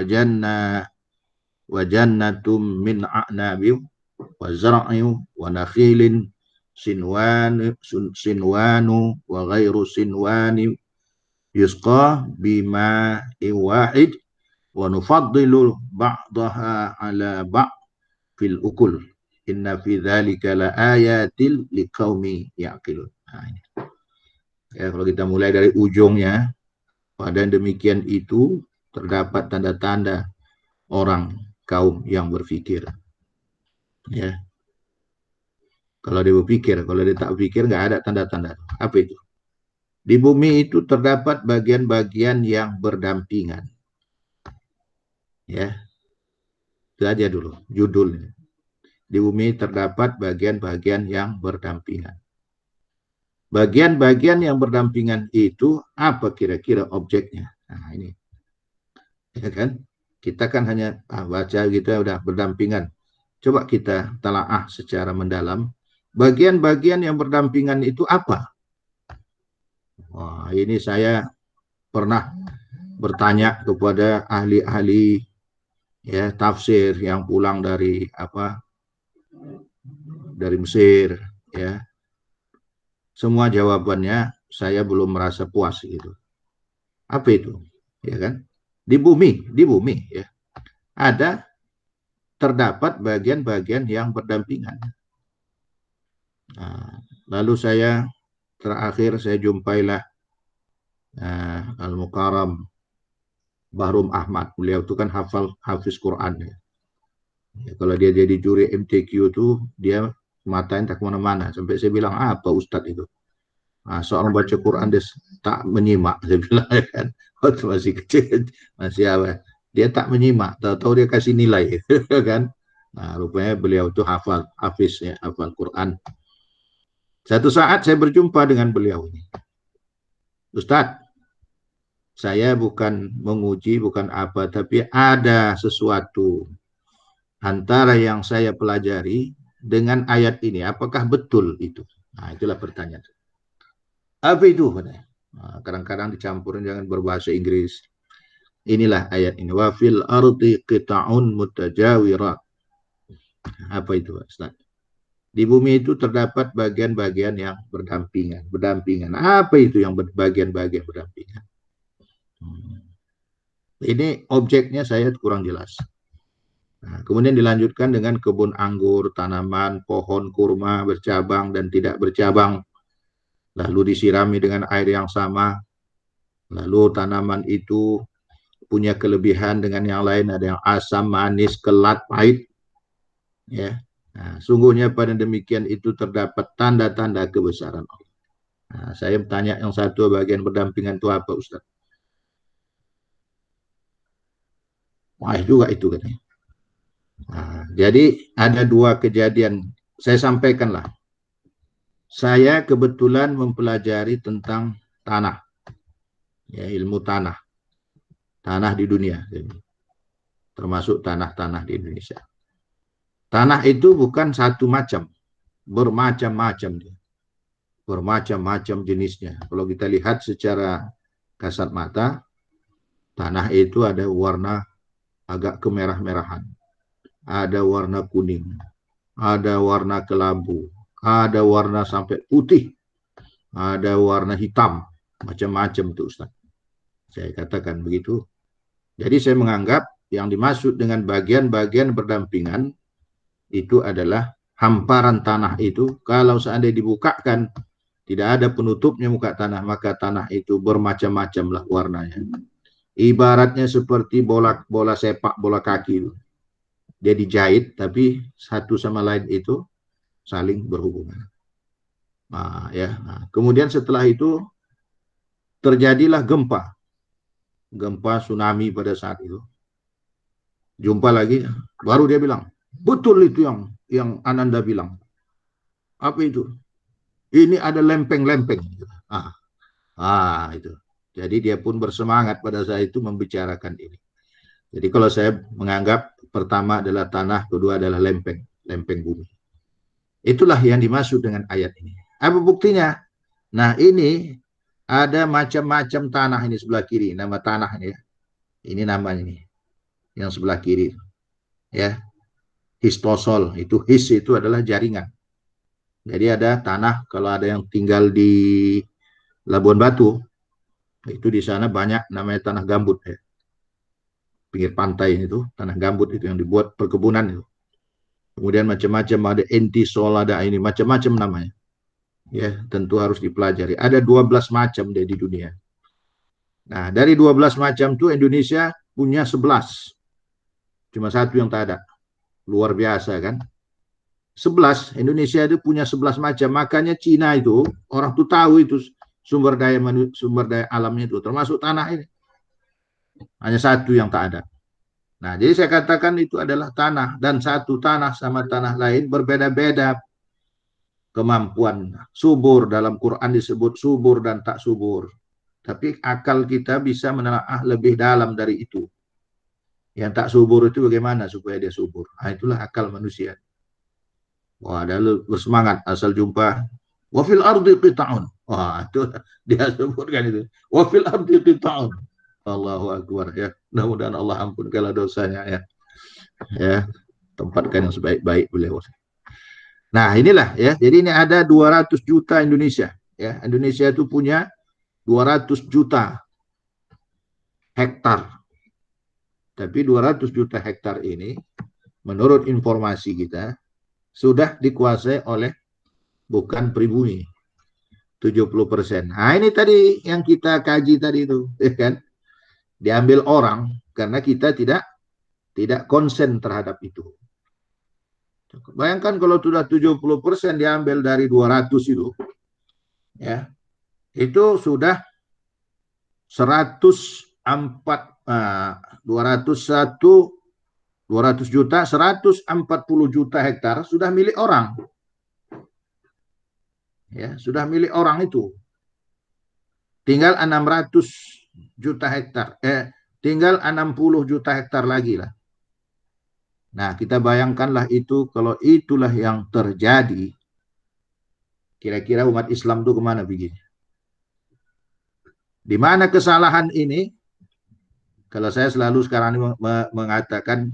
jannatum min a'nabi wa zar'in wa nakhilin sinwanu wa ghairu sinwani yusqa bima wahid wa nufaddilu ba'daha ala ba'd fil ukul inna fi dzalika la ayatil liqaumi yaqilun. Nah, ini. Ya, kalau kita mulai dari ujungnya, pada demikian itu terdapat tanda-tanda orang kaum yang berpikir. Ya, kalau dia berpikir, kalau dia tak berpikir nggak ada tanda-tanda. Apa itu? Di bumi itu terdapat bagian-bagian yang berdampingan. Ya, itu aja dulu judulnya. Di bumi terdapat bagian-bagian yang berdampingan. Bagian-bagian yang berdampingan itu apa kira-kira objeknya? Nah, ini. Ya kan? Kita kan hanya baca gitu ya udah berdampingan. Coba kita telaah secara mendalam. Bagian-bagian yang berdampingan itu apa? Wah, ini saya pernah bertanya kepada ahli-ahli ya tafsir yang pulang dari dari Mesir ya. Semua jawabannya saya belum merasa puas gitu. Apa itu? Ya kan? Di bumi ya. Ada terdapat bagian-bagian yang berdampingan. Nah, lalu terakhir saya jumpailah Al-Mukarram Bahrum Ahmad. Beliau itu kan hafiz Quran ya. Ya, kalau dia jadi juri MTQ itu dia matanya tak kemana-mana. Sampai saya bilang apa Ustadz itu? Nah, seorang baca Quran dia tak menyimak. Saya bilang ya kan. Waktu masih kecil masih apa? Dia tak menyimak. Tahu-tahu dia kasih nilai kan. Nah, rupanya beliau itu hafiz ya, hafal Quran. Satu saat saya berjumpa dengan beliau ini. Ustadz, saya bukan menguji, bukan apa, tapi ada sesuatu antara yang saya pelajari dengan ayat ini. Apakah betul itu? Nah, itulah pertanyaan. Apa itu? Nah, kadang-kadang dicampurin jangan berbahasa Inggris. Inilah ayat ini. Wa fil ardi qita'un mutajawirat. Apa itu, Ustaz? Di bumi itu terdapat bagian-bagian yang berdampingan. Berdampingan. Apa itu yang bagian-bagian berdampingan? Ini objeknya saya kurang jelas. Nah, kemudian dilanjutkan dengan kebun anggur, tanaman, pohon kurma bercabang dan tidak bercabang. Lalu disirami dengan air yang sama. Lalu tanaman itu punya kelebihan dengan yang lain. Ada yang asam, manis, kelat, pahit. Ya. Nah, sungguhnya pada demikian itu terdapat tanda-tanda kebesaran Allah. Nah, saya bertanya yang satu bagian berdampingan itu apa Ustaz? Wah juga itu katanya. Nah, jadi ada dua kejadian. Saya sampaikanlah. Saya kebetulan mempelajari tentang tanah. Ya, ilmu tanah. Tanah di dunia. Termasuk tanah-tanah di Indonesia. Tanah itu bukan satu macam. Bermacam-macam. Bermacam-macam jenisnya. Kalau kita lihat secara kasat mata, tanah itu ada warna agak kemerah-merahan. Ada warna kuning. Ada warna kelabu. Ada warna sampai putih. Ada warna hitam. Macam-macam itu Ustaz. Saya katakan begitu. Jadi saya menganggap yang dimaksud dengan bagian-bagian berdampingan itu adalah hamparan tanah itu. Kalau seandainya dibukakan, tidak ada penutupnya muka tanah, maka tanah itu bermacam-macam lah warnanya. Ibaratnya seperti bola sepak, bola kaki. Dia dijahit, tapi satu sama lain itu saling berhubungan. Nah, ya. Nah, kemudian setelah itu terjadilah gempa tsunami pada saat itu. Jumpa lagi, baru dia bilang, betul itu yang Ananda bilang. Apa itu? Ini ada lempeng-lempeng. Itu. Jadi dia pun bersemangat pada saat itu membicarakan ini. Jadi kalau saya menganggap pertama adalah tanah, kedua adalah lempeng bumi. Itulah yang dimaksud dengan ayat ini. Apa buktinya? Nah ini ada macam-macam tanah ini sebelah kiri, nama tanah ini. Ini namanya ini, yang sebelah kiri. Ya, histosol, his itu adalah jaringan. Jadi ada tanah, kalau ada yang tinggal di Labuan Batu, itu di sana banyak namanya tanah gambut ya. Pinggir pantai itu, tanah gambut itu yang dibuat perkebunan itu. Kemudian macam-macam ada entisol, ada ini macam-macam namanya. Ya, tentu harus dipelajari. Ada 12 macam deh di dunia. Nah, dari 12 macam itu Indonesia punya 11. Cuma satu yang tak ada. Luar biasa kan? 11, Indonesia itu punya 11 macam. Makanya Cina itu, orang tuh tahu itu sumber daya alamnya itu, termasuk tanah ini. Hanya satu yang tak ada. Nah, jadi saya katakan itu adalah tanah. Dan satu tanah sama tanah lain berbeda-beda kemampuan. Subur, dalam Quran disebut subur dan tak subur. Tapi akal kita bisa menelaah lebih dalam dari itu. Yang tak subur itu bagaimana supaya dia subur? Nah, itulah akal manusia. Wah, ada bersemangat asal jumpa. Wafil ardi qita'un. Wah, itu dia sebutkan itu. Wafil ardi qita'un. Allahu Akbar ya. Mudah-mudahan Allah ampunkan dosanya ya. Ya, tempatkan yang sebaik-baik beliau. Nah, inilah ya. Jadi ini ada 200 juta Indonesia ya. Indonesia itu punya 200 juta hektar. Tapi 200 juta hektar ini menurut informasi kita sudah dikuasai oleh bukan pribumi 70%. Nah, ini tadi yang kita kaji tadi itu, ya kan? Diambil orang karena kita tidak konsen terhadap itu. Bayangkan kalau sudah 70% diambil dari 200 itu, ya, itu sudah 200 juta, 140 juta hektar sudah milik orang. Ya, sudah milik orang itu. Tinggal 600 juta hektar. Tinggal 60 juta hektar lagi lah. Nah, kita bayangkanlah itu, kalau itulah yang terjadi, kira-kira umat Islam itu kemana begini? Di mana kesalahan ini? Kalau saya selalu sekarang ini mengatakan,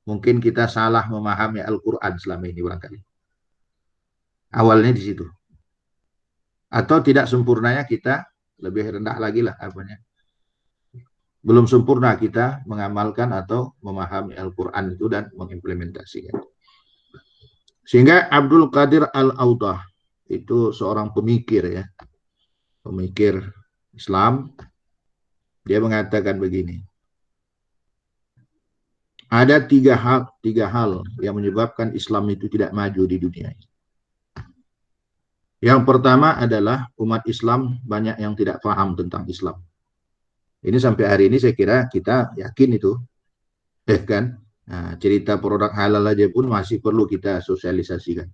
mungkin kita salah memahami Al-Quran selama ini barangkali. Awalnya di situ. Atau tidak sempurnanya kita lebih rendah lagi lah apanya. Belum sempurna kita mengamalkan atau memahami Al-Quran itu dan mengimplementasikan. Sehingga Abdul Qadir Al-Audah itu seorang pemikir ya, pemikir Islam. Dia mengatakan begini, ada tiga hal yang menyebabkan Islam itu tidak maju di dunia ini. Yang pertama adalah umat Islam banyak yang tidak paham tentang Islam. Ini sampai hari ini saya kira kita yakin itu, kan? Nah, cerita produk halal aja pun masih perlu kita sosialisasikan.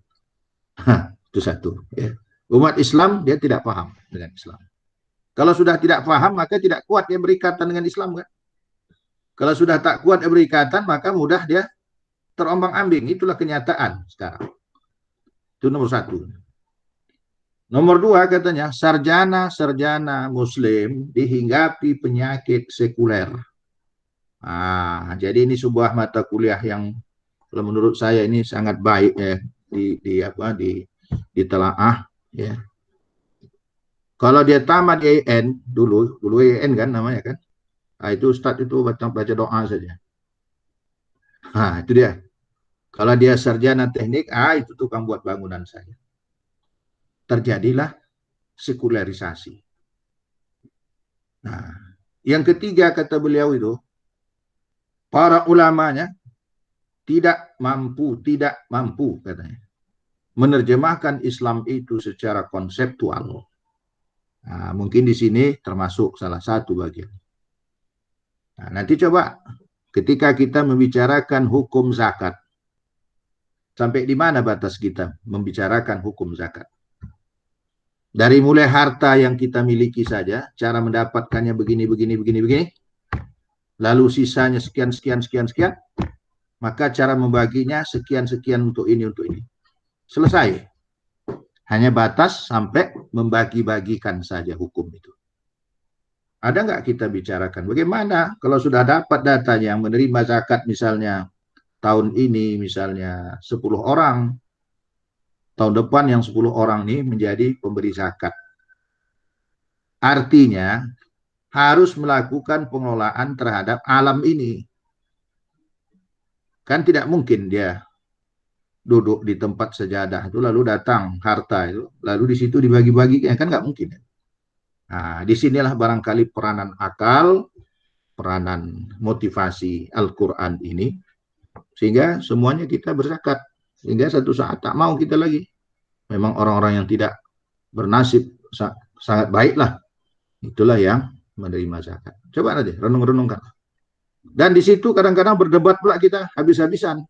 Itu satu. Ya. Umat Islam dia tidak paham dengan Islam. Kalau sudah tidak paham maka tidak kuat dia berikatan dengan Islam kan? Kalau sudah tak kuat dia berikatan maka mudah dia terombang-ambing. Itulah kenyataan sekarang. Itu nomor satu. Nomor dua katanya, sarjana-sarjana Muslim dihinggapi penyakit sekuler. Jadi ini sebuah mata kuliah yang kalau menurut saya ini sangat baik ya ditelaah ya. Kalau dia tamat IAIN dulu IAIN kan namanya kan, itu Ustadz itu baca doa saja. Itu dia. Kalau dia sarjana teknik, itu tukang buat bangunan saja. Terjadilah sekularisasi. Nah, yang ketiga kata beliau itu, para ulamanya tidak mampu katanya menerjemahkan Islam itu secara konseptual. Nah, mungkin di sini termasuk salah satu bagian. Nah, nanti coba ketika kita membicarakan hukum zakat, sampai di mana batas kita membicarakan hukum zakat? Dari mulai harta yang kita miliki saja, cara mendapatkannya begini, lalu sisanya sekian, maka cara membaginya sekian untuk ini. Selesai. Hanya batas sampai membagi-bagikan saja hukum itu. Ada nggak kita bicarakan? Bagaimana kalau sudah dapat datanya yang menerima zakat misalnya tahun ini misalnya 10 orang, tahun depan yang 10 orang ini menjadi pemberi zakat. Artinya harus melakukan pengelolaan terhadap alam ini. Kan tidak mungkin dia duduk di tempat sejadah itu, lalu datang harta itu, lalu di situ dibagi-bagi, kan nggak mungkin. Nah, disinilah barangkali peranan akal, peranan motivasi Al-Quran ini, sehingga semuanya kita berzakat. Sehingga satu saat tak mau kita lagi. Memang orang-orang yang tidak bernasib sangat baiklah, itulah yang menerima zakat. Coba nanti renung-renungkan. Dan di situ kadang-kadang berdebat pula kita habis-habisan.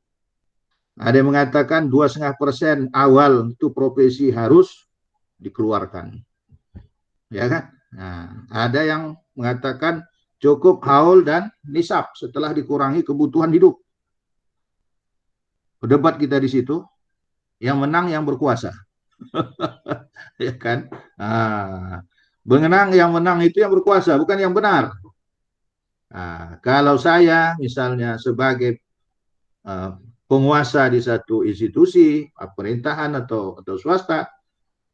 Ada yang mengatakan 2,5% awal itu profesi harus dikeluarkan, ya kan? Nah, ada yang mengatakan cukup haul dan nisab setelah dikurangi kebutuhan hidup. Berdebat kita di situ, yang menang yang berkuasa, ya kan? Nah, yang menang itu yang berkuasa, bukan yang benar. Nah, kalau saya misalnya sebagai penguasa di satu institusi pemerintahan atau swasta,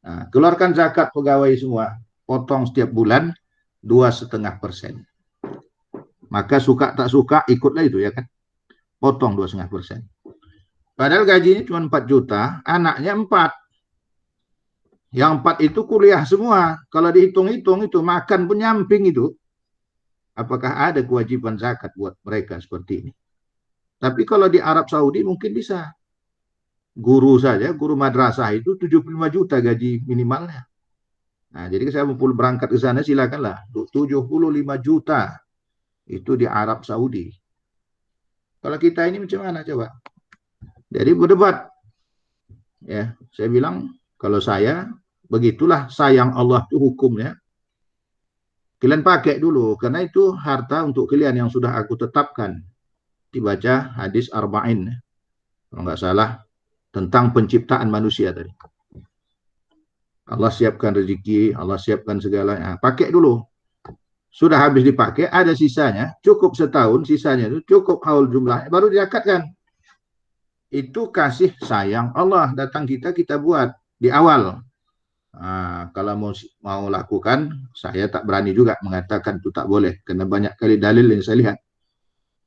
nah, keluarkan zakat pegawai semua, potong setiap bulan 2,5%. Maka suka tak suka ikutlah itu, ya kan, potong 2,5%. Padahal gajinya cuma 4 juta, anaknya 4. Yang 4 itu kuliah semua. Kalau dihitung-hitung itu makan penyamping itu, apakah ada kewajiban zakat buat mereka seperti ini? Tapi kalau di Arab Saudi mungkin bisa. Guru saja, guru madrasah itu 75 juta gaji minimalnya. Nah, jadi saya mau berangkat ke sana, silakanlah. 75 juta itu di Arab Saudi. Kalau kita ini macam mana coba? Jadi berdebat. Ya, saya bilang kalau saya begitulah sayang Allah itu hukumnya. Kalian pakai dulu, karena itu harta untuk kalian yang sudah aku tetapkan. Dibaca hadis Arba'in, kalau nggak salah, tentang penciptaan manusia tadi. Allah siapkan rezeki, Allah siapkan segalanya. Pakai dulu. Sudah habis dipakai, ada sisanya, cukup setahun, sisanya itu cukup haul jumlahnya, baru diakatkan. Itu kasih sayang Allah datang kita buat di awal. Nah, kalau mau lakukan, saya tak berani juga mengatakan itu tak boleh, karena banyak kali dalil yang saya lihat.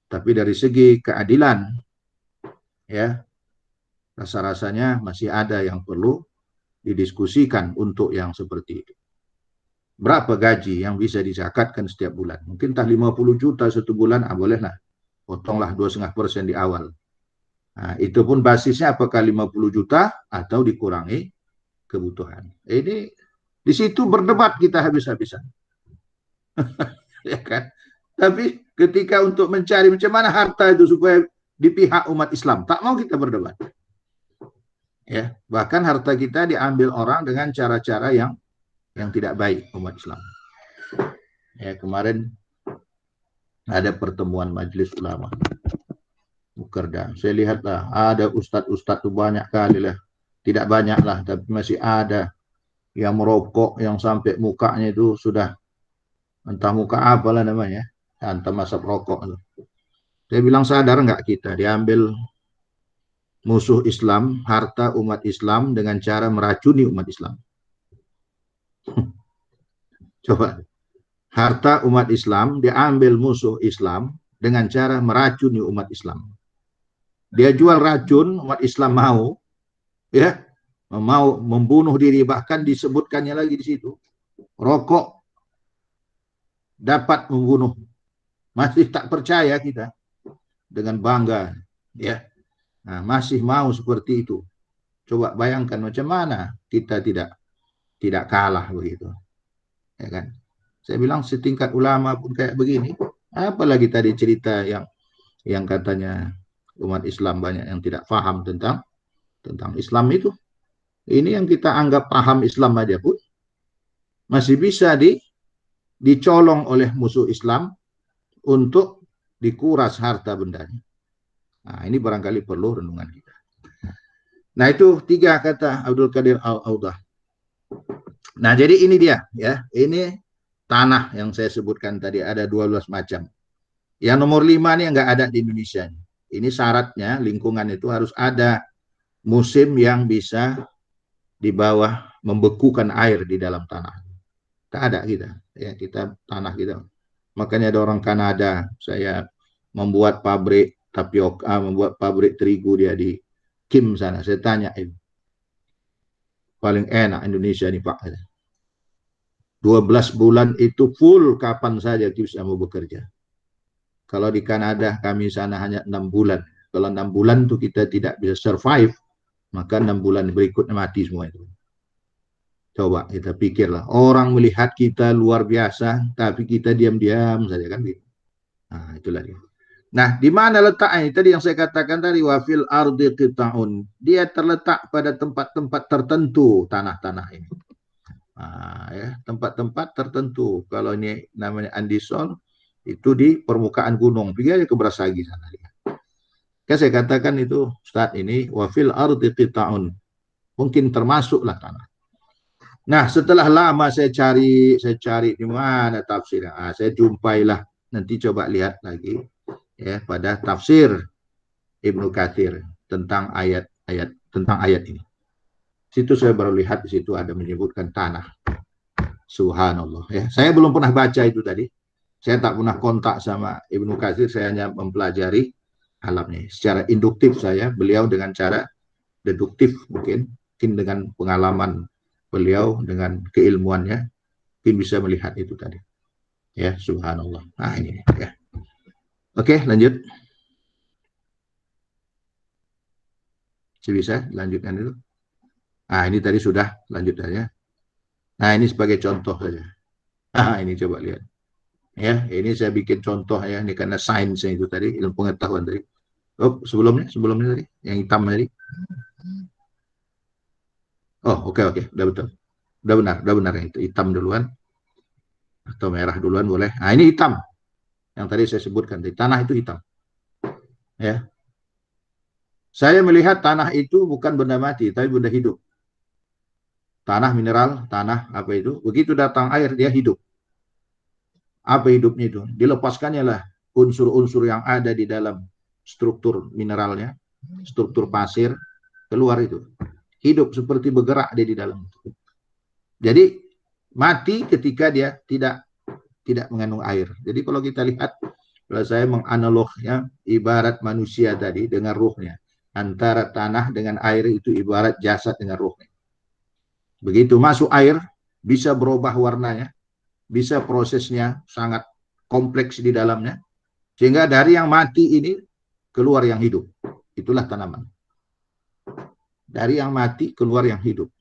Tapi dari segi keadilan, ya, rasa-rasanya masih ada yang perlu didiskusikan untuk yang seperti itu. Berapa gaji yang bisa dizakatkan setiap bulan? Mungkin tak 50 juta satu bulan, bolehlah. Potonglah 2,5% di awal. Nah, itu pun basisnya apakah 50 juta atau dikurangi kebutuhan. Ini di situ berdebat kita habis-habisan. Ya kan? Tapi ketika untuk mencari macam mana harta itu supaya di pihak umat Islam, tak mau kita berdebat. Ya, bahkan harta kita diambil orang dengan cara-cara yang tidak baik umat Islam. Ya, kemarin ada pertemuan majelis ulama Bukerda. Saya lihatlah ada ustadz-ustadz itu banyak kali lah. Tidak banyak lah, tapi masih ada yang merokok yang sampai mukanya itu sudah entah muka apalah namanya, entah masa rokok. Saya bilang sadar nggak kita diambil musuh Islam, harta umat Islam dengan cara meracuni umat Islam. Coba, harta umat Islam diambil musuh Islam dengan cara meracuni umat Islam. Dia jual racun, umat Islam mau, ya, mau membunuh diri, bahkan disebutkannya lagi di situ. Rokok dapat membunuh. Masih tak percaya kita dengan bangga, ya. Nah, masih mau seperti itu. Coba bayangkan macam mana kita tidak kalah begitu. Ya kan? Saya bilang setingkat ulama pun kayak begini, apalagi tadi cerita yang katanya umat Islam banyak yang tidak paham tentang Islam itu. Ini yang kita anggap paham Islam aja pun masih bisa dicolong oleh musuh Islam untuk dikuras harta bendanya. Nah, ini barangkali perlu renungan kita. Nah, itu 3 kata Abdul Qadir Al-Audah. Nah, jadi ini dia, ya. Ini tanah yang saya sebutkan tadi, ada 12 macam. Yang nomor 5 ini nggak ada di Indonesia. Ini syaratnya lingkungan itu harus ada musim yang bisa di bawah membekukan air di dalam tanah. Tak ada kita, ya, kita tanah kita. Makanya ada orang Kanada, saya membuat pabrik tapioka, membuat pabrik terigu dia di Kim sana, saya tanya itu. Paling enak Indonesia nih Pak. 12 bulan itu full kapan saja bisa mau bekerja. Kalau di Kanada kami sana hanya 6 bulan. Kalau 6 bulan tuh kita tidak bisa survive, maka 6 bulan berikutnya mati semua itu. Coba kita pikirlah, orang melihat kita luar biasa, tapi kita diam-diam saja kan gitu. Nah, itulah dia. Nah, di mana letaknya? Tadi yang saya katakan tadi, wafil ardi qita'un. Dia terletak pada tempat-tempat tertentu tanah-tanah ini. Nah, ya, tempat-tempat tertentu. Kalau ini namanya Andisol, itu di permukaan gunung. Pergi aja ke Brasagi sana. Kan saya katakan itu, saat ini, wafil ardi qita'un. Mungkin termasuklah tanah. Nah, setelah lama saya cari di mana tafsirnya. Saya jumpailah. Nanti coba lihat lagi ya pada tafsir Ibnu Katsir tentang ayat ini. Situ saya baru lihat di situ ada menyebutkan tanah. Subhanallah ya. Saya belum pernah baca itu tadi. Saya tak pernah kontak sama Ibnu Katsir, saya hanya mempelajari alamnya. Secara induktif saya, beliau dengan cara deduktif mungkin dengan pengalaman beliau dengan keilmuannya mungkin bisa melihat itu tadi. Ya, subhanallah. Nah, ini ya. Oke, lanjut. Bisa lanjutkan itu. Nah, ini tadi sudah lanjut saja. Nah, ini sebagai contoh saja. Nah, ini coba lihat. Ya, ini saya bikin contoh ya, ini karena sainsnya itu tadi, ilmu pengetahuan tadi. Oh, sebelumnya tadi, yang hitam tadi. Oh, oke, udah betul. Udah benar yang itu hitam duluan atau merah duluan boleh. Nah, ini hitam. Yang tadi saya sebutkan, di tanah itu hitam. Ya. Saya melihat tanah itu bukan benda mati, tapi benda hidup. Tanah mineral, tanah apa itu? Begitu datang air, dia hidup. Apa hidupnya itu? Dilepaskannya lah unsur-unsur yang ada di dalam struktur mineralnya, struktur pasir, keluar itu. Hidup seperti bergerak dia di dalam itu. Jadi mati ketika dia tidak mengandung air. Jadi kalau kita lihat, kalau saya menganalognya ibarat manusia tadi dengan ruhnya. Antara tanah dengan air itu ibarat jasad dengan ruhnya. Begitu masuk air, bisa berubah warnanya, bisa prosesnya sangat kompleks di dalamnya, sehingga dari yang mati ini keluar yang hidup. Itulah tanaman. Dari yang mati keluar yang hidup.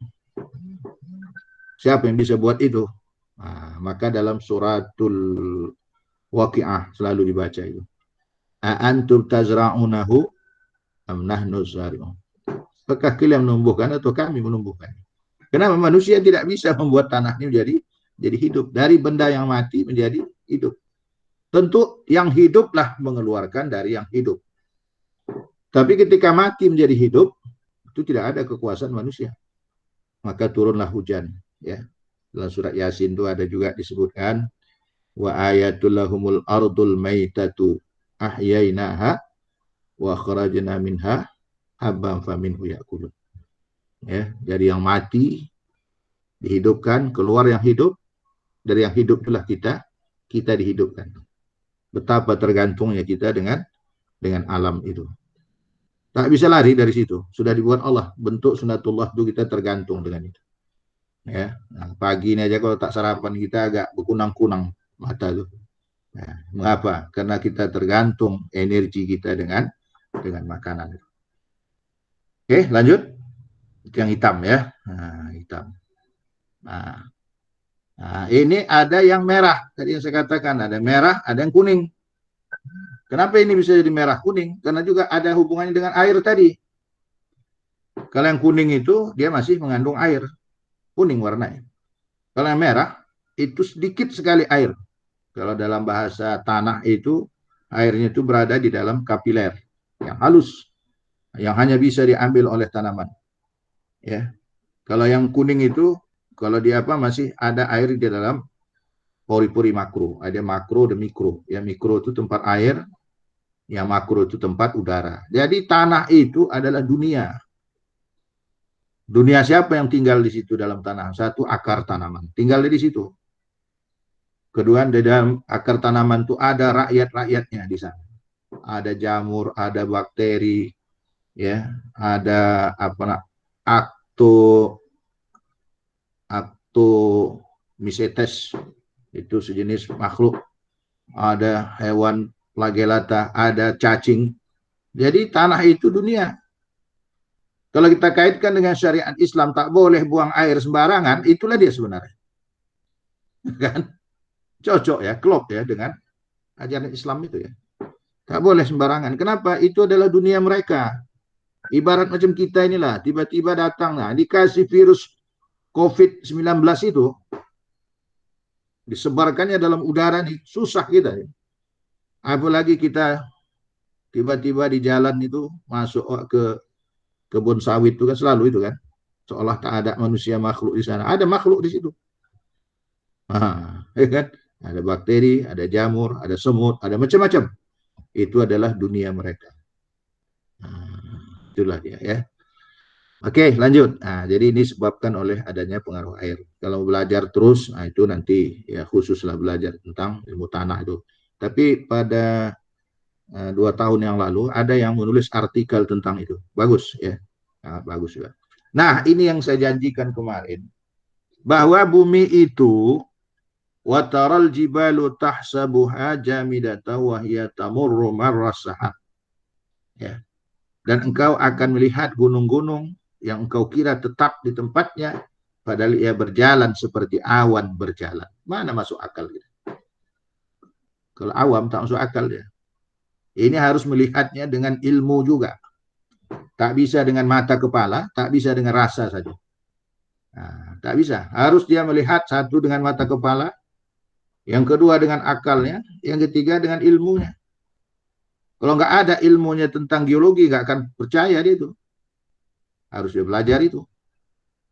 Siapa yang bisa buat itu? Nah, maka dalam suratul Waqi'ah selalu dibaca itu. A'antum tazra'unahu am nahnu zari'un. Apakah kalian menumbuhkan atau kami menumbuhkan? Kenapa manusia tidak bisa membuat tanah ini jadi hidup? Dari benda yang mati menjadi hidup. Tentu yang hiduplah mengeluarkan dari yang hidup. Tapi ketika mati menjadi hidup, itu tidak ada kekuasaan manusia. Maka turunlah hujan. Ya. Dalam surat Yasin itu ada juga disebutkan, wa ayatul lahumul ardul maitatu ahyainaha wa kharajna minha habban faminhu yakulun. Ya, dari yang mati dihidupkan, keluar yang hidup, dari yang hidup itulah kita dihidupkan. Betapa tergantungnya kita dengan alam itu. Tak bisa lari dari situ. Sudah dibuat Allah. Bentuk sunatullah itu kita tergantung dengan itu. Ya, nah, pagi ini aja kalau tak sarapan kita agak berkunang-kunang mata tuh. Nah, mengapa? Karena kita tergantung energi kita dengan makanan. Oke, lanjut. Itu yang hitam ya. Nah, hitam. Nah, ini ada yang merah. Tadi yang saya katakan ada merah, ada yang kuning. Kenapa ini bisa jadi merah kuning? Karena juga ada hubungannya dengan air tadi. Kalau yang kuning itu dia masih mengandung air. Kuning warnanya. Kalau yang merah itu sedikit sekali air. Kalau dalam bahasa tanah itu airnya itu berada di dalam kapiler yang halus, yang hanya bisa diambil oleh tanaman. Ya. Kalau yang kuning itu kalau dia masih ada air di dalam pori-pori makro. Ada makro dan mikro. Yang mikro itu tempat air, yang makro itu tempat udara. Jadi tanah itu adalah dunia. Dunia siapa yang tinggal di situ dalam tanah? Satu, akar tanaman. Tinggal di situ. Kedua, di dalam akar tanaman itu ada rakyat-rakyatnya di sana. Ada jamur, ada bakteri, ya, ada apa, akto akto misetes, itu sejenis makhluk, ada hewan flagellata, ada cacing. Jadi tanah itu dunia. Kalau kita kaitkan dengan syariat Islam, tak boleh buang air sembarangan, itulah dia sebenarnya. Kan? Cocok ya, klop ya dengan ajaran Islam itu ya. Tak boleh sembarangan. Kenapa? Itu adalah dunia mereka. Ibarat macam kita inilah, tiba-tiba datang, nah, dikasih virus COVID-19 itu, disebarkannya dalam udara nih, susah kita ya. Apalagi kita tiba-tiba di jalan itu masuk ke kebun sawit itu kan selalu itu kan, seolah tak ada manusia makhluk di sana. Ada makhluk di situ. Ya kan? Ada bakteri, ada jamur, ada semut, ada macam-macam. Itu adalah dunia mereka. Itulah dia ya. Oke, lanjut. Nah, jadi ini disebabkan oleh adanya pengaruh air. Kalau belajar terus, nah itu nanti ya khususlah belajar tentang ilmu tanah itu. Tapi pada 2 tahun yang lalu ada yang menulis artikel tentang itu. Bagus ya, bagus juga. Nah, ini yang saya janjikan kemarin, bahwa bumi itu wataral jibalu tahsabuha jamidata wa hiya tamurru marras sahab. Ya. Dan engkau akan melihat gunung-gunung yang engkau kira tetap di tempatnya, padahal ia berjalan seperti awan berjalan. Mana masuk akal gitu? Kalau awam tak masuk akal dia. Ini harus melihatnya dengan ilmu juga. Tak bisa dengan mata kepala, tak bisa dengan rasa saja. Nah, tak bisa. Harus dia melihat, satu dengan mata kepala, yang kedua dengan akalnya, yang ketiga dengan ilmunya. Kalau nggak ada ilmunya tentang geologi, nggak akan percaya dia itu. Harus dia belajar itu.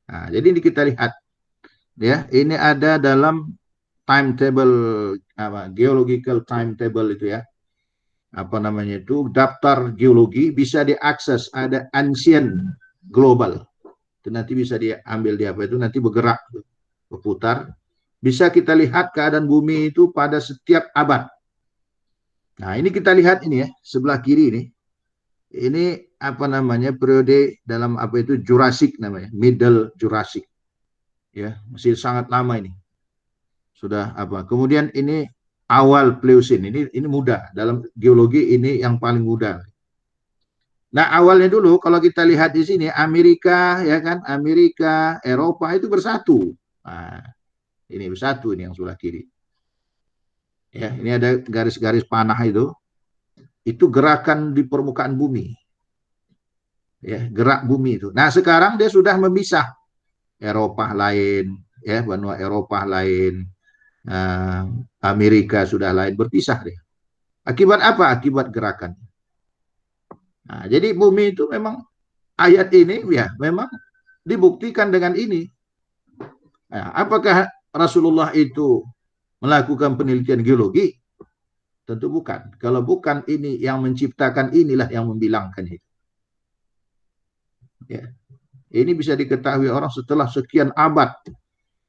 Nah, jadi ini kita lihat, ya, ini ada dalam timetable, geological timetable itu ya, apa namanya itu, daftar geologi bisa diakses, ada ancient global. Itu nanti bisa diambil di apa itu, nanti bergerak, berputar. Bisa kita lihat keadaan bumi itu pada setiap abad. Nah, ini kita lihat ini ya, sebelah kiri ini. Ini apa namanya, periode dalam apa itu, Jurassic namanya, Middle Jurassic. Ya, masih sangat lama ini. Sudah apa? Kemudian ini awal Pliocene. Ini muda. Dalam geologi ini yang paling muda. Nah, awalnya dulu kalau kita lihat di sini Amerika ya kan, Amerika, Eropa itu bersatu. Nah, ini bersatu ini yang sebelah kiri. Ya, ini ada garis-garis panah itu. Itu gerakan di permukaan bumi. Ya, gerak bumi itu. Nah, sekarang dia sudah memisah. Eropa lain, ya, benua Eropa lain, Amerika sudah lain, berpisah deh. Akibat apa? Akibat gerakan. Nah, jadi bumi itu memang, ayat ini ya memang dibuktikan dengan ini. Nah, apakah Rasulullah itu melakukan penelitian geologi? Tentu bukan. Kalau bukan, ini yang menciptakan, inilah yang membilangkan itu. Ya. Ini bisa diketahui orang setelah sekian abad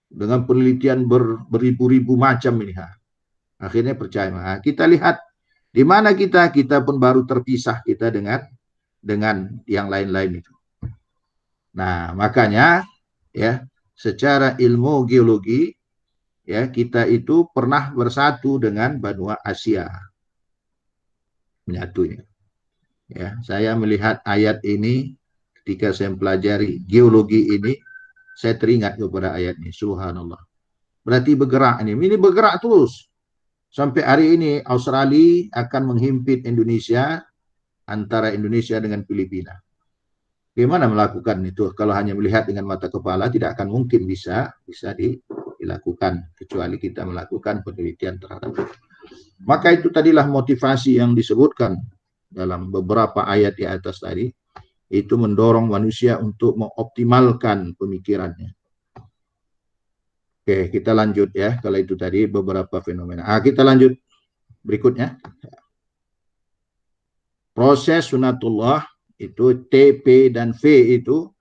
dengan penelitian beribu-ribu macam ini. Akhirnya percaya. Nah, kita lihat di mana kita pun baru terpisah kita dengan yang lain-lain itu. Nah, makanya ya, secara ilmu geologi ya, kita itu pernah bersatu dengan benua Asia. Menyatunya. Ya, saya melihat ayat ini ketika saya pelajari geologi ini, saya teringat kepada ayat ini. Subhanallah. Berarti bergerak ini. Ini bergerak terus. Sampai hari ini Australia akan menghimpit Indonesia, antara Indonesia dengan Filipina. Bagaimana melakukan itu? Kalau hanya melihat dengan mata kepala tidak akan mungkin bisa dilakukan, kecuali kita melakukan penelitian terhadap itu. Maka itu tadilah motivasi yang disebutkan dalam beberapa ayat di atas tadi, itu mendorong manusia untuk mengoptimalkan pemikirannya. Oke, kita lanjut ya. Kalau itu tadi beberapa fenomena. Kita lanjut berikutnya. Proses sunatullah itu TP dan V itu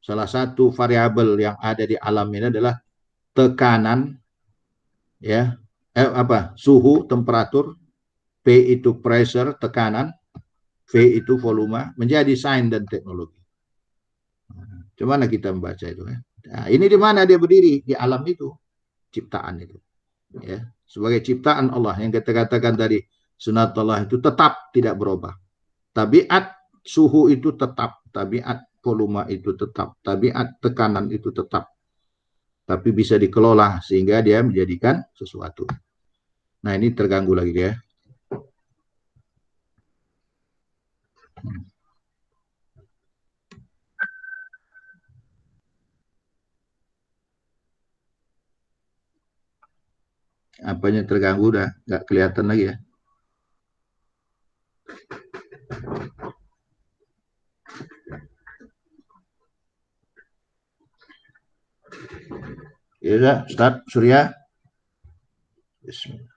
salah satu variabel yang ada di alam ini adalah tekanan, ya, suhu, temperatur, P itu pressure, tekanan, V V itu volume, menjadi sains dan teknologi. Cuman kita membaca itu ya. Nah, ini di mana dia berdiri? Di alam itu, ciptaan itu. Ya, sebagai ciptaan Allah yang kita katakan tadi, sunatullah itu tetap tidak berubah. Tabiat suhu itu tetap, tabiat volume itu tetap, tabiat tekanan itu tetap. Tapi bisa dikelola sehingga dia menjadikan sesuatu. Nah, ini terganggu lagi dia. Apanya terganggu udah nggak kelihatan lagi ya. Ya, Ustaz Surya. Bismillah.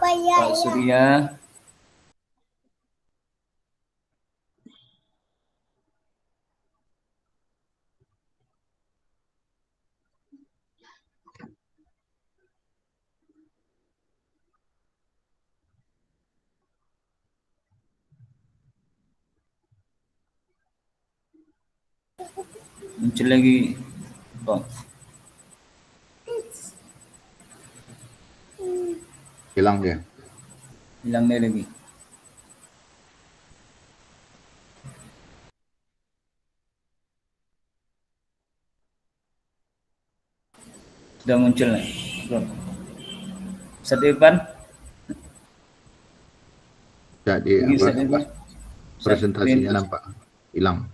Pak Surya. Muncul lagi, Bang. Hilang dia. Hilang dia lagi. Sudah muncul nih, Bang. Ustaz Irfan. Jadi apa? Presentasinya nampak hilang.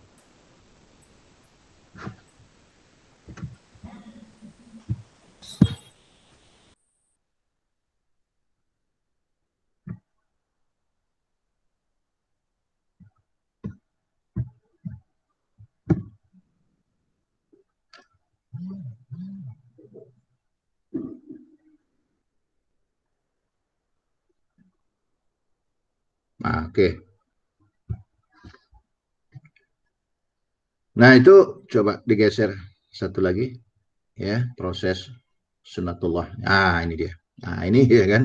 Nah, oke. Nah, itu coba digeser satu lagi ya, proses sunatullah. Nah, ini dia. Nah, ini ya kan.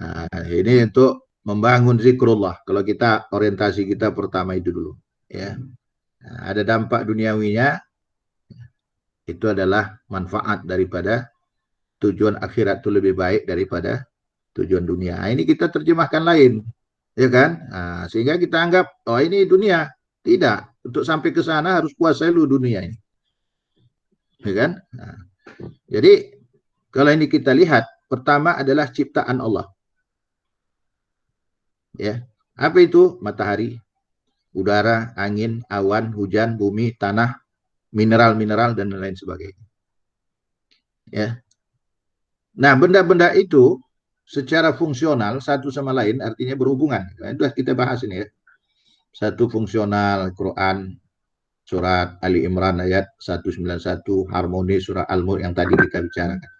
Nah, ini untuk membangun zikrullah. Kalau kita orientasi kita pertama itu dulu ya. Nah, ada dampak duniawinya, itu adalah manfaat daripada tujuan akhirat itu lebih baik daripada tujuan dunia. Nah, ini kita terjemahkan lain, ya kan? Nah, sehingga kita anggap, oh ini dunia. Tidak, untuk sampai ke sana harus kuasai dulu dunia ini, ya kan? Nah, jadi kalau ini kita lihat, pertama adalah ciptaan Allah. Ya, apa itu? Matahari, udara, angin, awan, hujan, bumi, tanah, mineral-mineral dan lain sebagainya. Ya. Nah, benda-benda itu secara fungsional satu sama lain artinya berhubungan. Nah, itu kita bahas ini ya. Satu fungsional Quran surat Ali Imran ayat 191, harmoni surah Al-Mulk yang tadi kita bicarakan.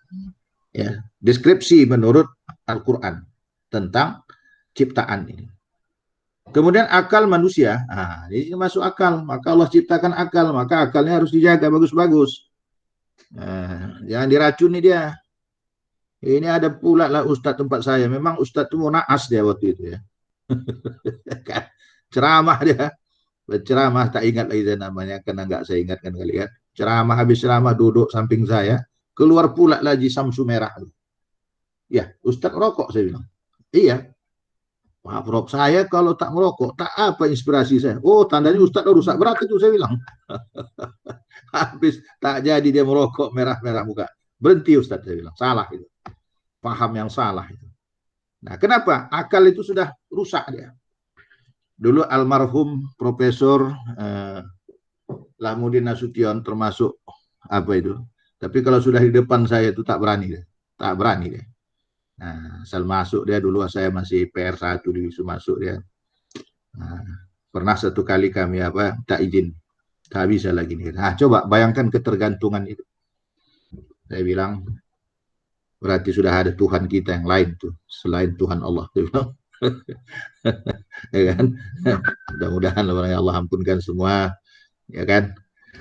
Ya, deskripsi menurut Al-Qur'an tentang ciptaan ini. Kemudian akal manusia, nah, ini masuk akal, maka Allah ciptakan akal, maka akalnya harus dijaga bagus-bagus. Nah, jangan diracuni dia. Ini ada pula lah Ustadz tempat saya, memang Ustadz itu mau naas dia waktu itu ya. Ceramah dia, berceramah tak ingat lagi namanya karena nggak saya ingatkan kali ya. Ceramah habis ceramah duduk samping saya, keluar pula lagi Samsu merah. Ya, Ustadz rokok saya bilang. Iya. Pak Prof, saya kalau tak merokok, tak apa inspirasi saya. Oh, tandanya Ustadz rusak berat itu saya bilang. Habis tak jadi dia merokok merah-merah muka. Berhenti Ustadz saya bilang. Salah itu. Paham yang salah itu. Nah, kenapa? Akal itu sudah rusak dia. Dulu almarhum Profesor Lahmudin Nasution termasuk apa itu. Tapi kalau sudah di depan saya itu tak berani dia. Tak berani dia. Nah, asal masuk dia dulu saya masih PR1 di masuk dia. Nah, pernah satu kali kami tak izin. Tak bisa lagi nih. Nah, coba bayangkan ketergantungan itu. Saya bilang berarti sudah ada Tuhan kita yang lain tuh selain Tuhan Allah. Saya bilang. Ya kan? Mudah-mudahan Allah ampunkan semua, ya kan?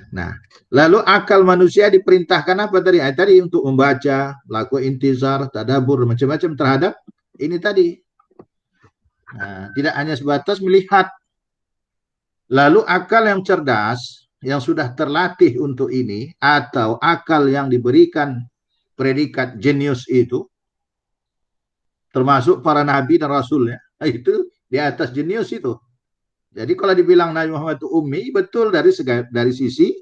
Nah, lalu akal manusia diperintahkan apa tadi? Tadi untuk membaca, melakukan intizar, tadabur, macam-macam terhadap ini tadi. Nah, tidak hanya sebatas melihat. Lalu akal yang cerdas, yang sudah terlatih untuk ini, atau akal yang diberikan predikat jenius itu, termasuk para nabi dan rasul ya, itu di atas jenius itu. Jadi kalau dibilang Nabi Muhammad itu ummi, betul dari sisi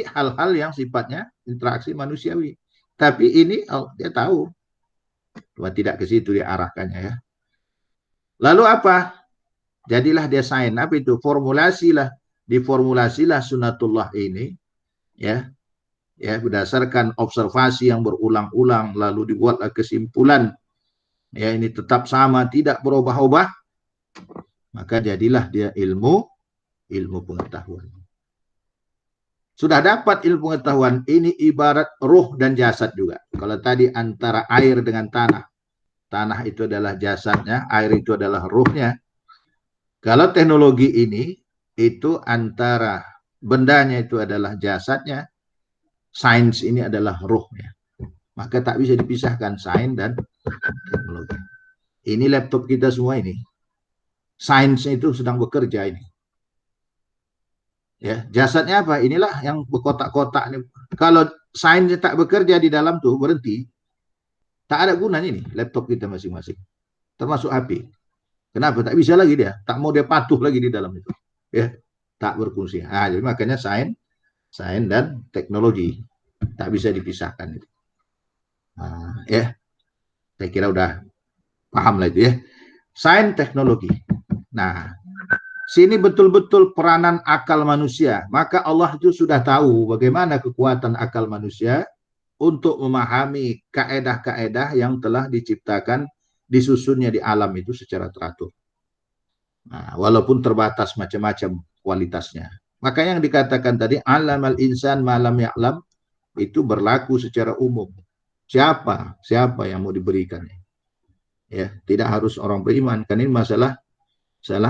hal-hal yang sifatnya interaksi manusiawi. Tapi ini dia tahu, cuma tidak ke situ diarahkannya ya. Lalu apa? Jadilah dia sains. Apa itu? Diformulasilah sunatullah ini ya, ya berdasarkan observasi yang berulang-ulang, lalu dibuatlah kesimpulan ya ini tetap sama, tidak berubah-ubah, maka jadilah dia ilmu pengetahuan. Sudah dapat ilmu pengetahuan, ini ibarat ruh dan jasad juga. Kalau tadi antara air dengan tanah, tanah itu adalah jasadnya, air itu adalah ruhnya. Kalau teknologi ini, itu antara bendanya itu adalah jasadnya, sains ini adalah ruhnya. Maka tak bisa dipisahkan sains dan teknologi. Ini laptop kita semua ini, sainsnya itu sedang bekerja ini. Ya, jasadnya apa? Inilah yang berkotak-kotak ini. Kalau sainsnya tak bekerja di dalam tuh berhenti, tak ada gunanya ini laptop kita masing-masing. Termasuk HP. Kenapa? Tak bisa lagi dia. Tak mau dia patuh lagi di dalam itu. Ya, tak berfungsi. Ah, jadi makanya sains dan teknologi tak bisa dipisahkan itu. Ya, saya kira udah paham lah itu ya. Sains teknologi. Nah, sini betul-betul peranan akal manusia. Maka Allah itu sudah tahu bagaimana kekuatan akal manusia untuk memahami kaedah-kaedah yang telah diciptakan, disusunnya di alam itu secara teratur. Nah, walaupun terbatas macam-macam kualitasnya. Maka yang dikatakan tadi, alamal insan malam ya'lam, itu berlaku secara umum. Siapa yang mau diberikan? Ya, tidak harus orang beriman. Kan ini masalah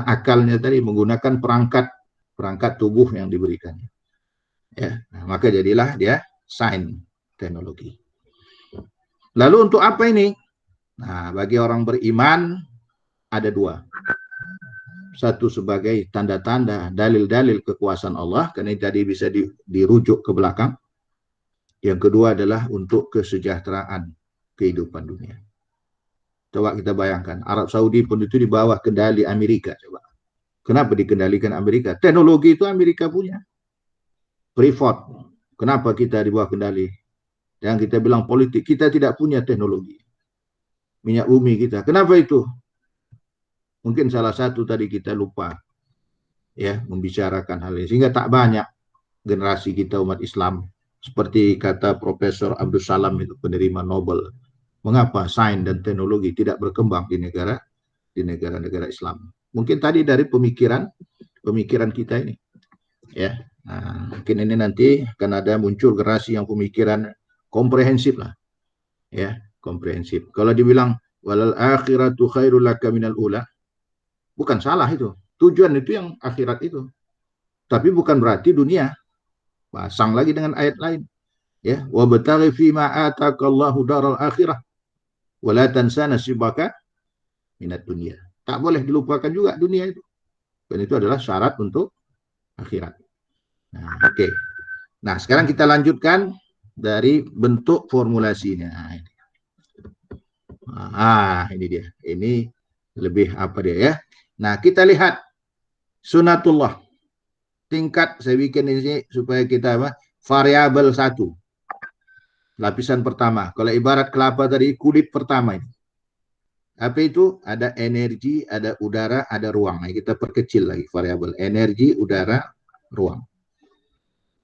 akalnya tadi, menggunakan perangkat tubuh yang diberikan. Ya, nah, maka jadilah dia sains teknologi. Lalu untuk apa ini? Nah, bagi orang beriman ada dua. Satu sebagai tanda-tanda, dalil-dalil kekuasaan Allah, karena tadi bisa dirujuk ke belakang. Yang kedua adalah untuk kesejahteraan kehidupan dunia. Coba kita bayangkan, Arab Saudi pun itu di bawah kendali Amerika. Coba, kenapa dikendalikan Amerika? Teknologi itu Amerika punya. Freeport, kenapa kita di bawah kendali? Yang kita bilang politik, kita tidak punya teknologi. Minyak bumi kita, kenapa itu? Mungkin salah satu tadi kita lupa ya membicarakan hal ini, sehingga tak banyak generasi kita umat Islam, seperti kata Profesor Abdul Salam itu penerima Nobel, mengapa sains dan teknologi tidak berkembang di negara-negara Islam? Mungkin tadi dari pemikiran kita ini ya. Nah, mungkin ini nanti akan ada muncul generasi yang pemikiran komprehensif lah ya, komprehensif. Kalau dibilang walal akhiratu khairul laka minal ula, bukan salah itu. Tujuan itu yang akhirat itu. Tapi bukan berarti dunia. Pasang lagi dengan ayat lain. Ya, wa bataghi fi ma atakallahu daral akhirah wa la tansa nasibaka minat dunia. Tak boleh dilupakan juga dunia itu. Dan itu adalah syarat untuk akhirat. Nah, oke. Nah, sekarang kita lanjutkan dari bentuk formulasinya. Ini dia. Ini lebih apa dia ya? Nah, kita lihat sunatullah. Tingkat, saya bikin ini supaya kita variabel 1. Lapisan pertama. Kalau ibarat kelapa tadi, kulit pertama ini. Apa itu? Ada energi, ada udara, ada ruang. Nah, kita perkecil lagi variabel. Energi, udara, ruang.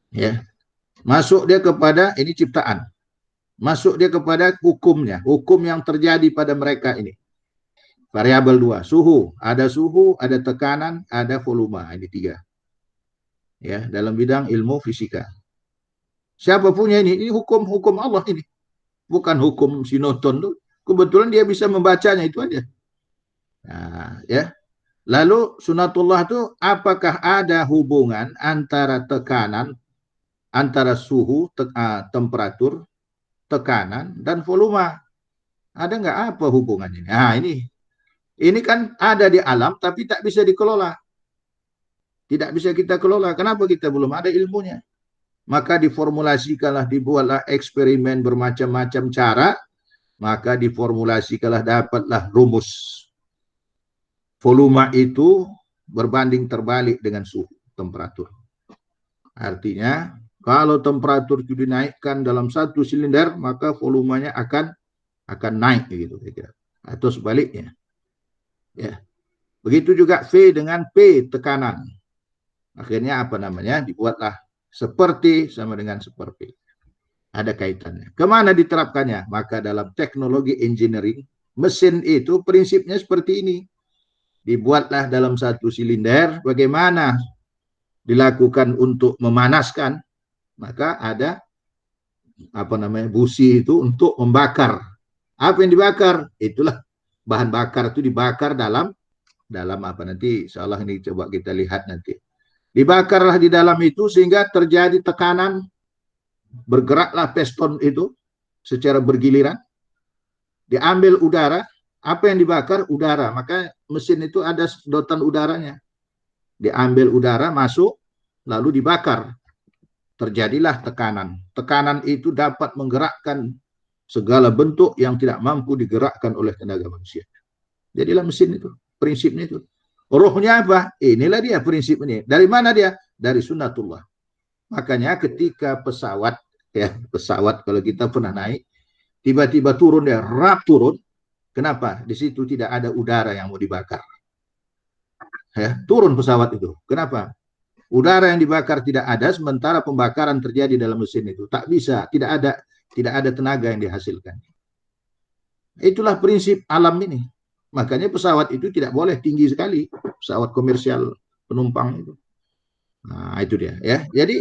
Ya. Masuk dia kepada, ini ciptaan. Masuk dia kepada hukumnya. Hukum yang terjadi pada mereka ini. Variabel 2, suhu, ada tekanan, ada volume. Ini 3. Ya, dalam bidang ilmu fisika. Siapa punya ini? Ini hukum Allah ini. Bukan hukum si Newton tuh. Kebetulan dia bisa membacanya itu aja. Nah, ya. Lalu sunatullah itu apakah ada hubungan antara tekanan, antara suhu, temperatur, tekanan, dan volume? Ada nggak apa hubungannya? Nah, ini kan ada di alam tapi tak bisa dikelola. Tidak bisa kita kelola. Kenapa kita belum ada ilmunya? Maka diformulasikanlah, dibuatlah eksperimen bermacam-macam cara, maka diformulasikanlah, dapatlah rumus. Volume itu berbanding terbalik dengan suhu, temperatur. Artinya, kalau temperatur itu dinaikkan dalam satu silinder, maka volumenya akan naik gitu kira-kira. Atau sebaliknya. Ya. Begitu juga V dengan P, tekanan. Akhirnya apa namanya? Dibuatlah seperti sama dengan seperti. Ada kaitannya. Kemana diterapkannya? Maka dalam teknologi engineering, mesin itu prinsipnya seperti ini. Dibuatlah dalam satu silinder, bagaimana dilakukan untuk memanaskan, maka ada apa namanya busi itu untuk membakar. Apa yang dibakar? Itulah bahan bakar itu dibakar dalam apa nanti, insyaallah ini coba kita lihat nanti. Dibakarlah di dalam itu sehingga terjadi tekanan, bergeraklah piston itu secara bergiliran, diambil udara, apa yang dibakar? Udara. Maka mesin itu ada sedotan udaranya. Diambil udara, masuk, lalu dibakar. Terjadilah tekanan. Tekanan itu dapat menggerakkan segala bentuk yang tidak mampu digerakkan oleh tenaga manusia. Jadilah mesin itu. Prinsipnya itu. Rohnya apa? Inilah dia prinsip ini. Dari mana dia? Dari sunnatullah. Makanya ketika pesawat, ya pesawat kalau kita pernah naik, tiba-tiba turun dia, rap turun. Kenapa? Di situ tidak ada udara yang mau dibakar. Ya, turun pesawat itu. Kenapa? Udara yang dibakar tidak ada, sementara pembakaran terjadi dalam mesin itu. Tak bisa, tidak ada tenaga yang dihasilkan. Itulah prinsip alam ini. Makanya pesawat itu tidak boleh tinggi sekali, pesawat komersial penumpang itu. Nah, itu dia ya. Jadi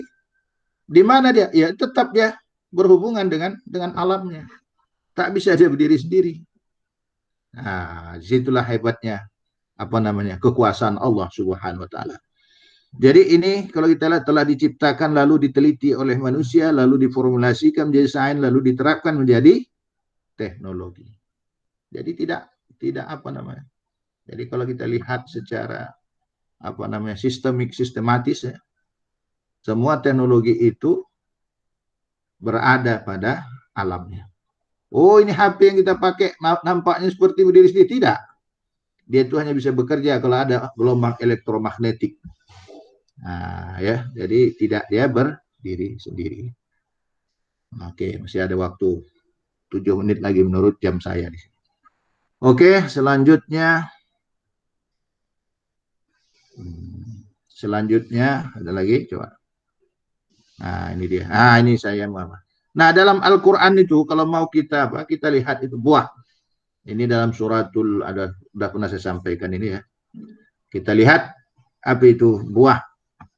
di mana dia? Ya tetap dia berhubungan dengan alamnya. Tak bisa dia berdiri sendiri. Nah, disitulah hebatnya apa namanya kekuasaan Allah Subhanahu wa taala. Jadi ini kalau kita lihat telah diciptakan lalu diteliti oleh manusia lalu diformulasikan menjadi sains lalu diterapkan menjadi teknologi. Jadi tidak apa namanya. Jadi kalau kita lihat secara apa namanya sistematis ya, semua teknologi itu berada pada alamnya. Oh ini HP yang kita pakai nampaknya seperti berdiri sendiri. Tidak. Dia itu hanya bisa bekerja kalau ada gelombang elektromagnetik. Nah, ya, jadi tidak dia berdiri sendiri. Oke, masih ada waktu 7 menit lagi menurut jam saya di sini. Oke, selanjutnya ada lagi coba. Nah, ini dia. Nah, ini saya Mama. Nah, dalam Al-Qur'an itu kalau mau kita lihat itu buah. Ini dalam suratul ada sudah pernah saya sampaikan ini ya. Kita lihat apa itu buah.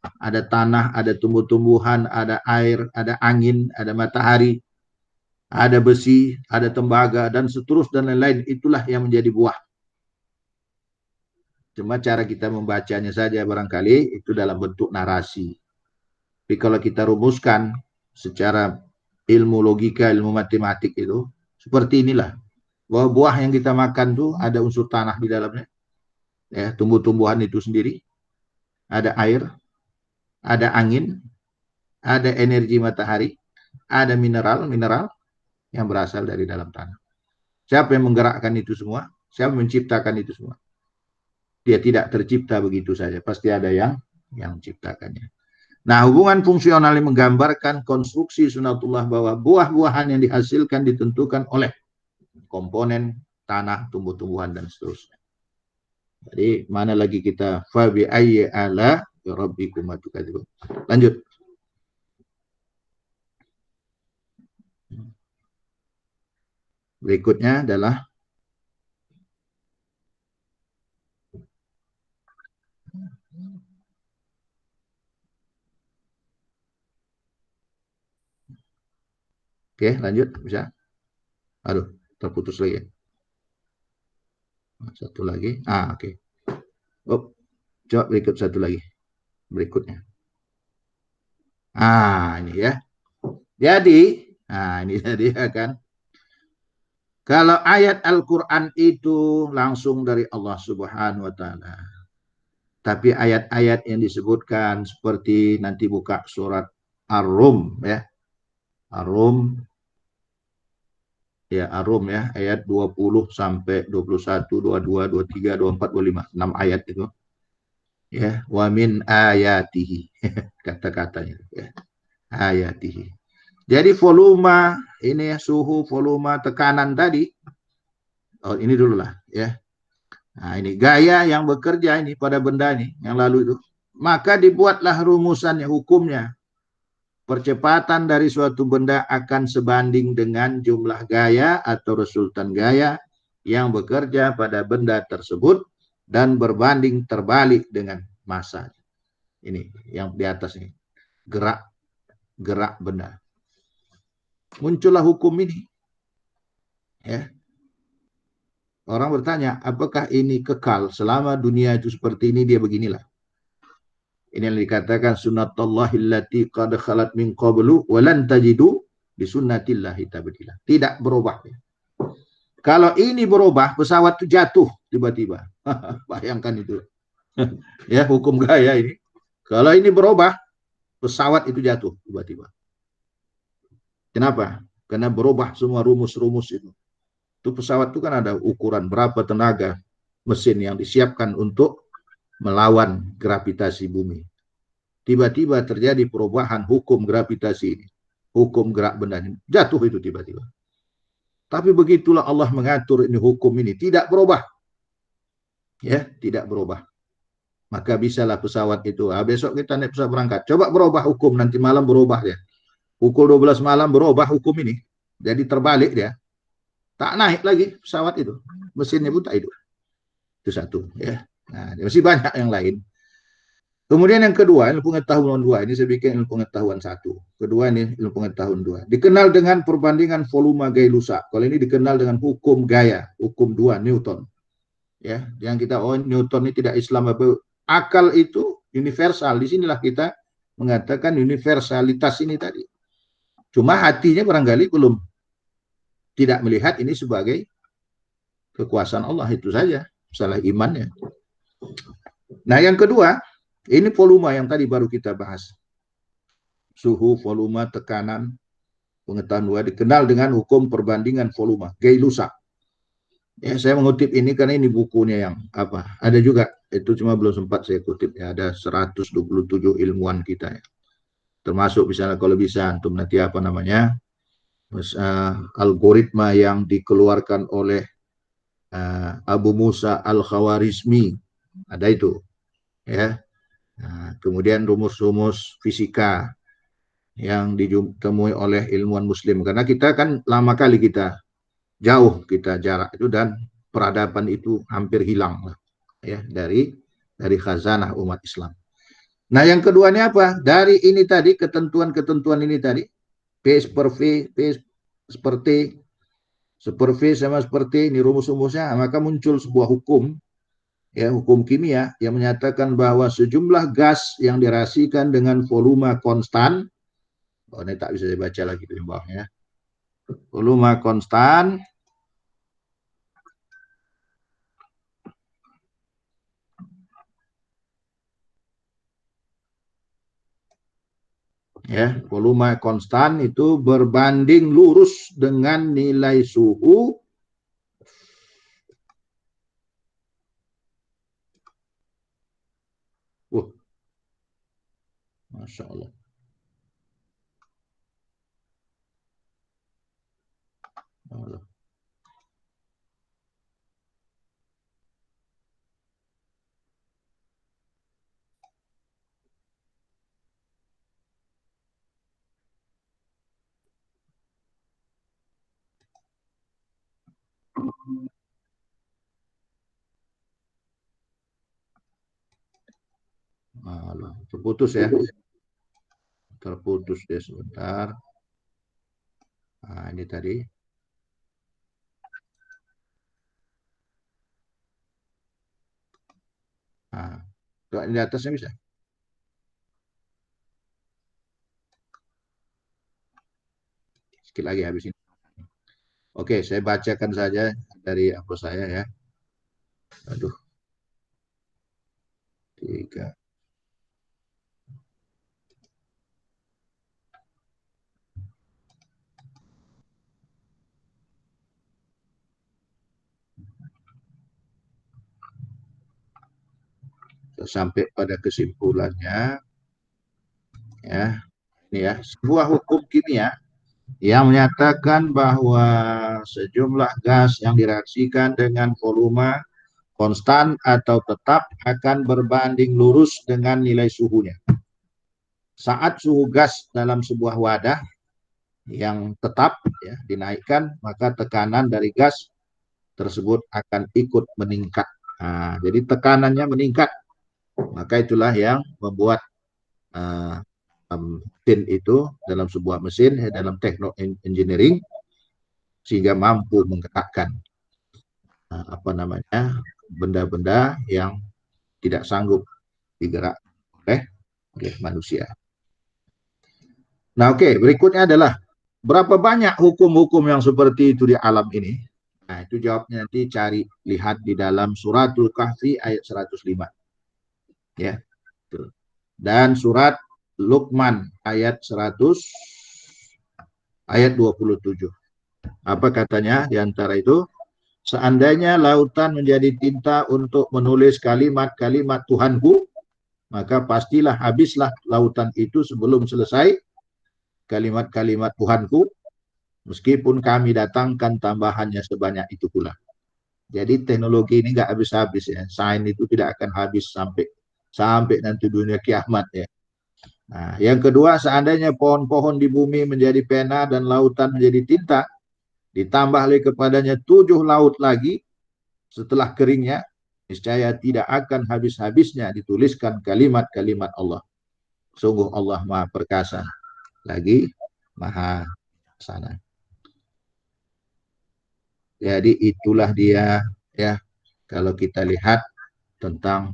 Ada tanah, ada tumbuh-tumbuhan, ada air, ada angin, ada matahari, ada besi, ada tembaga, dan seterusnya dan lain-lain. Itulah yang menjadi buah. Cuma cara kita membacanya saja barangkali itu dalam bentuk narasi. Tapi kalau kita rumuskan secara ilmu logika, ilmu matematik itu, seperti inilah. Bahwa buah yang kita makan itu ada unsur tanah di dalamnya. Ya, tumbuh-tumbuhan itu sendiri. Ada air, ada angin, ada energi matahari, ada mineral yang berasal dari dalam tanah. Siapa yang menggerakkan itu semua? Siapa yang menciptakan itu semua? Dia tidak tercipta begitu saja. Pasti ada yang menciptakannya. Nah, hubungan fungsional yang menggambarkan konstruksi sunatullah bahwa buah-buahan yang dihasilkan ditentukan oleh komponen tanah, tumbuh-tumbuhan, dan seterusnya. Jadi, mana lagi kita fabi ayyi ala rabbikum tukadzibun. Lanjut. Berikutnya adalah oke, lanjut bisa. Aduh, terputus lagi. Satu lagi. Oke. Oh, coba berikut satu lagi. Berikutnya. Ini ya. Jadi, ini tadi ya kan. Kalau ayat Al-Quran itu langsung dari Allah Subhanahu wa Ta'ala. Tapi ayat-ayat yang disebutkan seperti nanti buka surat Ar-Rum ya. Ar-Rum ya, Ar-Rum ya, ayat 20 sampai 21, 22, 23, 24, 25, 6 ayat itu. Ya, wa min ayatihi kata-katanya ya. Ayatihi. Jadi volume ini ya, suhu, volume, tekanan tadi. Oh, ini dulu lah ya. Nah, ini gaya yang bekerja ini pada benda ini yang lalu itu. Maka dibuatlah rumusannya, hukumnya. Percepatan dari suatu benda akan sebanding dengan jumlah gaya atau resultan gaya yang bekerja pada benda tersebut dan berbanding terbalik dengan massa. Ini yang di atas ini. Gerak benda. Muncullah hukum ini. Ya. Orang bertanya, apakah ini kekal selama dunia itu seperti ini, dia beginilah. Ini yang dikatakan sunnatullahi allati qad khalat min qablu wa lan tajidu bi sunnatillahi tabdila. Tidak berubah. Kalau ini berubah, pesawat itu jatuh tiba-tiba. Bayangkan itu. Ya, hukum gaya ini. Kalau ini berubah, pesawat itu jatuh tiba-tiba. Kenapa? Karena berubah semua rumus-rumus itu. Itu pesawat itu kan ada ukuran berapa tenaga mesin yang disiapkan untuk melawan gravitasi bumi. Tiba-tiba terjadi perubahan hukum gravitasi ini. Hukum gerak benda ini. Jatuh itu tiba-tiba. Tapi begitulah Allah mengatur ini hukum ini. Tidak berubah. Ya, tidak berubah. Maka bisalah pesawat itu. Besok kita naik pesawat berangkat. Coba berubah hukum. Nanti malam berubah dia. Pukul 12 malam berubah hukum ini. Jadi terbalik dia. Tak naik lagi pesawat itu. Mesinnya pun tak hidup. Itu satu. Ya. Nah, masih banyak yang lain. Kemudian yang kedua, ilmu pengetahuan dua. Ini saya bikin ilmu pengetahuan satu. Kedua ini ilmu pengetahuan dua. Dikenal dengan perbandingan volume gaya lusa. Kalau ini dikenal dengan hukum gaya. Hukum dua, Newton. Ya, yang kita, Newton ini tidak Islam. Akal itu universal. Di sinilah kita mengatakan universalitas ini tadi. Cuma hatinya barangkali belum tidak melihat ini sebagai kekuasaan Allah. Itu saja. Salah imannya. Nah, yang kedua, ini volume yang tadi baru kita bahas. Suhu, volume, tekanan, pengetahuan dua dikenal dengan hukum perbandingan volume, Gay-Lussac. Ya, saya mengutip ini karena ini bukunya yang apa? Ada juga, itu cuma belum sempat saya kutip ya, ada 127 ilmuwan kita ya. Termasuk misalnya kalau bisa antum nanti apa namanya? Algoritma yang dikeluarkan oleh Abu Musa Al-Khawarizmi. Ada itu. Ya. Nah, kemudian rumus-rumus fisika yang ditemui oleh ilmuwan muslim. Karena kita kan lama kali kita jauh kita jarak itu dan peradaban itu hampir hilang ya dari khazanah umat Islam. Nah, yang keduanya apa? Dari ini tadi ketentuan-ketentuan ini tadi P per V, P seperti V sama seperti ini rumus-rumusnya, maka muncul sebuah hukum ya, hukum kimia yang menyatakan bahwa sejumlah gas yang dirasikan dengan volume konstan, ini tak bisa dibaca lagi di bawahnya, volume konstan ya, volume konstan itu berbanding lurus dengan nilai suhu Masya Allah. Allah. Allah. Terputus ya. Terputus dia sebentar. Nah, ini tadi. Kalau di atasnya bisa. Sekali lagi habis ini. Oke, saya bacakan saja dari apa saya ya. Aduh, 3. Sampai pada kesimpulannya ya. Ini ya, sebuah hukum kimia yang menyatakan bahwa sejumlah gas yang direaksikan dengan volume konstan atau tetap akan berbanding lurus dengan nilai suhunya. Saat suhu gas dalam sebuah wadah yang tetap ya, dinaikkan, maka tekanan dari gas tersebut akan ikut meningkat. Nah, jadi tekanannya meningkat, maka itulah yang membuat mesin itu dalam sebuah mesin dalam teknik engineering sehingga mampu menggerakkan benda-benda yang tidak sanggup digerak oleh manusia. Nah, oke, berikutnya adalah berapa banyak hukum-hukum yang seperti itu di alam ini? Nah, itu jawabnya nanti lihat di dalam Suratul Kahfi ayat 105. Ya. Dan surat Luqman ayat 27. Apa katanya di antara itu? Seandainya lautan menjadi tinta untuk menulis kalimat-kalimat Tuhanku, maka pastilah habislah lautan itu sebelum selesai kalimat-kalimat Tuhanku, meskipun kami datangkan tambahannya sebanyak itu pula. Jadi teknologi ini nggak habis-habis ya. Sains itu tidak akan habis sampai nanti dunia kiamat ya. Nah, yang kedua, seandainya pohon-pohon di bumi menjadi pena dan lautan menjadi tinta, ditambah lagi kepadanya 7 laut lagi setelah keringnya, niscaya tidak akan habis-habisnya dituliskan kalimat-kalimat Allah. Sungguh Allah Maha Perkasa, lagi Maha Sana. Jadi itulah dia ya, kalau kita lihat tentang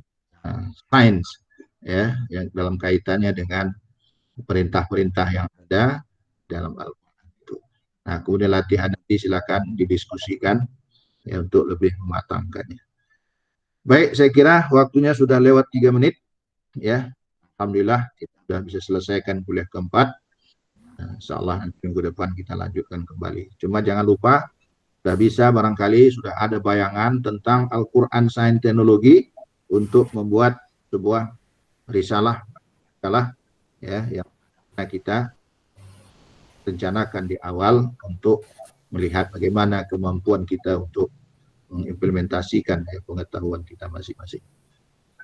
sains ya, yang dalam kaitannya dengan perintah-perintah yang ada dalam Al-Quran itu. Nah, kemudian latihan nanti silakan didiskusikan ya, untuk lebih mematangkannya. Baik, saya kira waktunya sudah lewat 3 menit ya. Alhamdulillah kita sudah bisa selesaikan kuliah keempat. Nah, insyaallah nanti minggu depan kita lanjutkan kembali. Cuma jangan lupa, sudah bisa barangkali sudah ada bayangan tentang Al-Quran Sains Teknologi untuk membuat sebuah risalah ya, yang kita rencanakan di awal untuk melihat bagaimana kemampuan kita untuk mengimplementasikan pengetahuan kita masing-masing.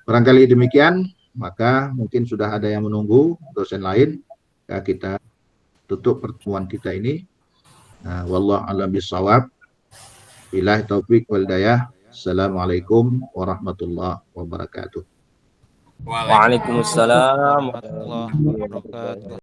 Barangkali demikian, maka mungkin sudah ada yang menunggu dosen lain. Ya, kita tutup pertemuan kita ini. Wallahu a'lam bishawab. Billahi taufik wal hidayah. Assalamualaikum warahmatullahi wabarakatuh. Waalaikumsalam warahmatullahi wabarakatuh.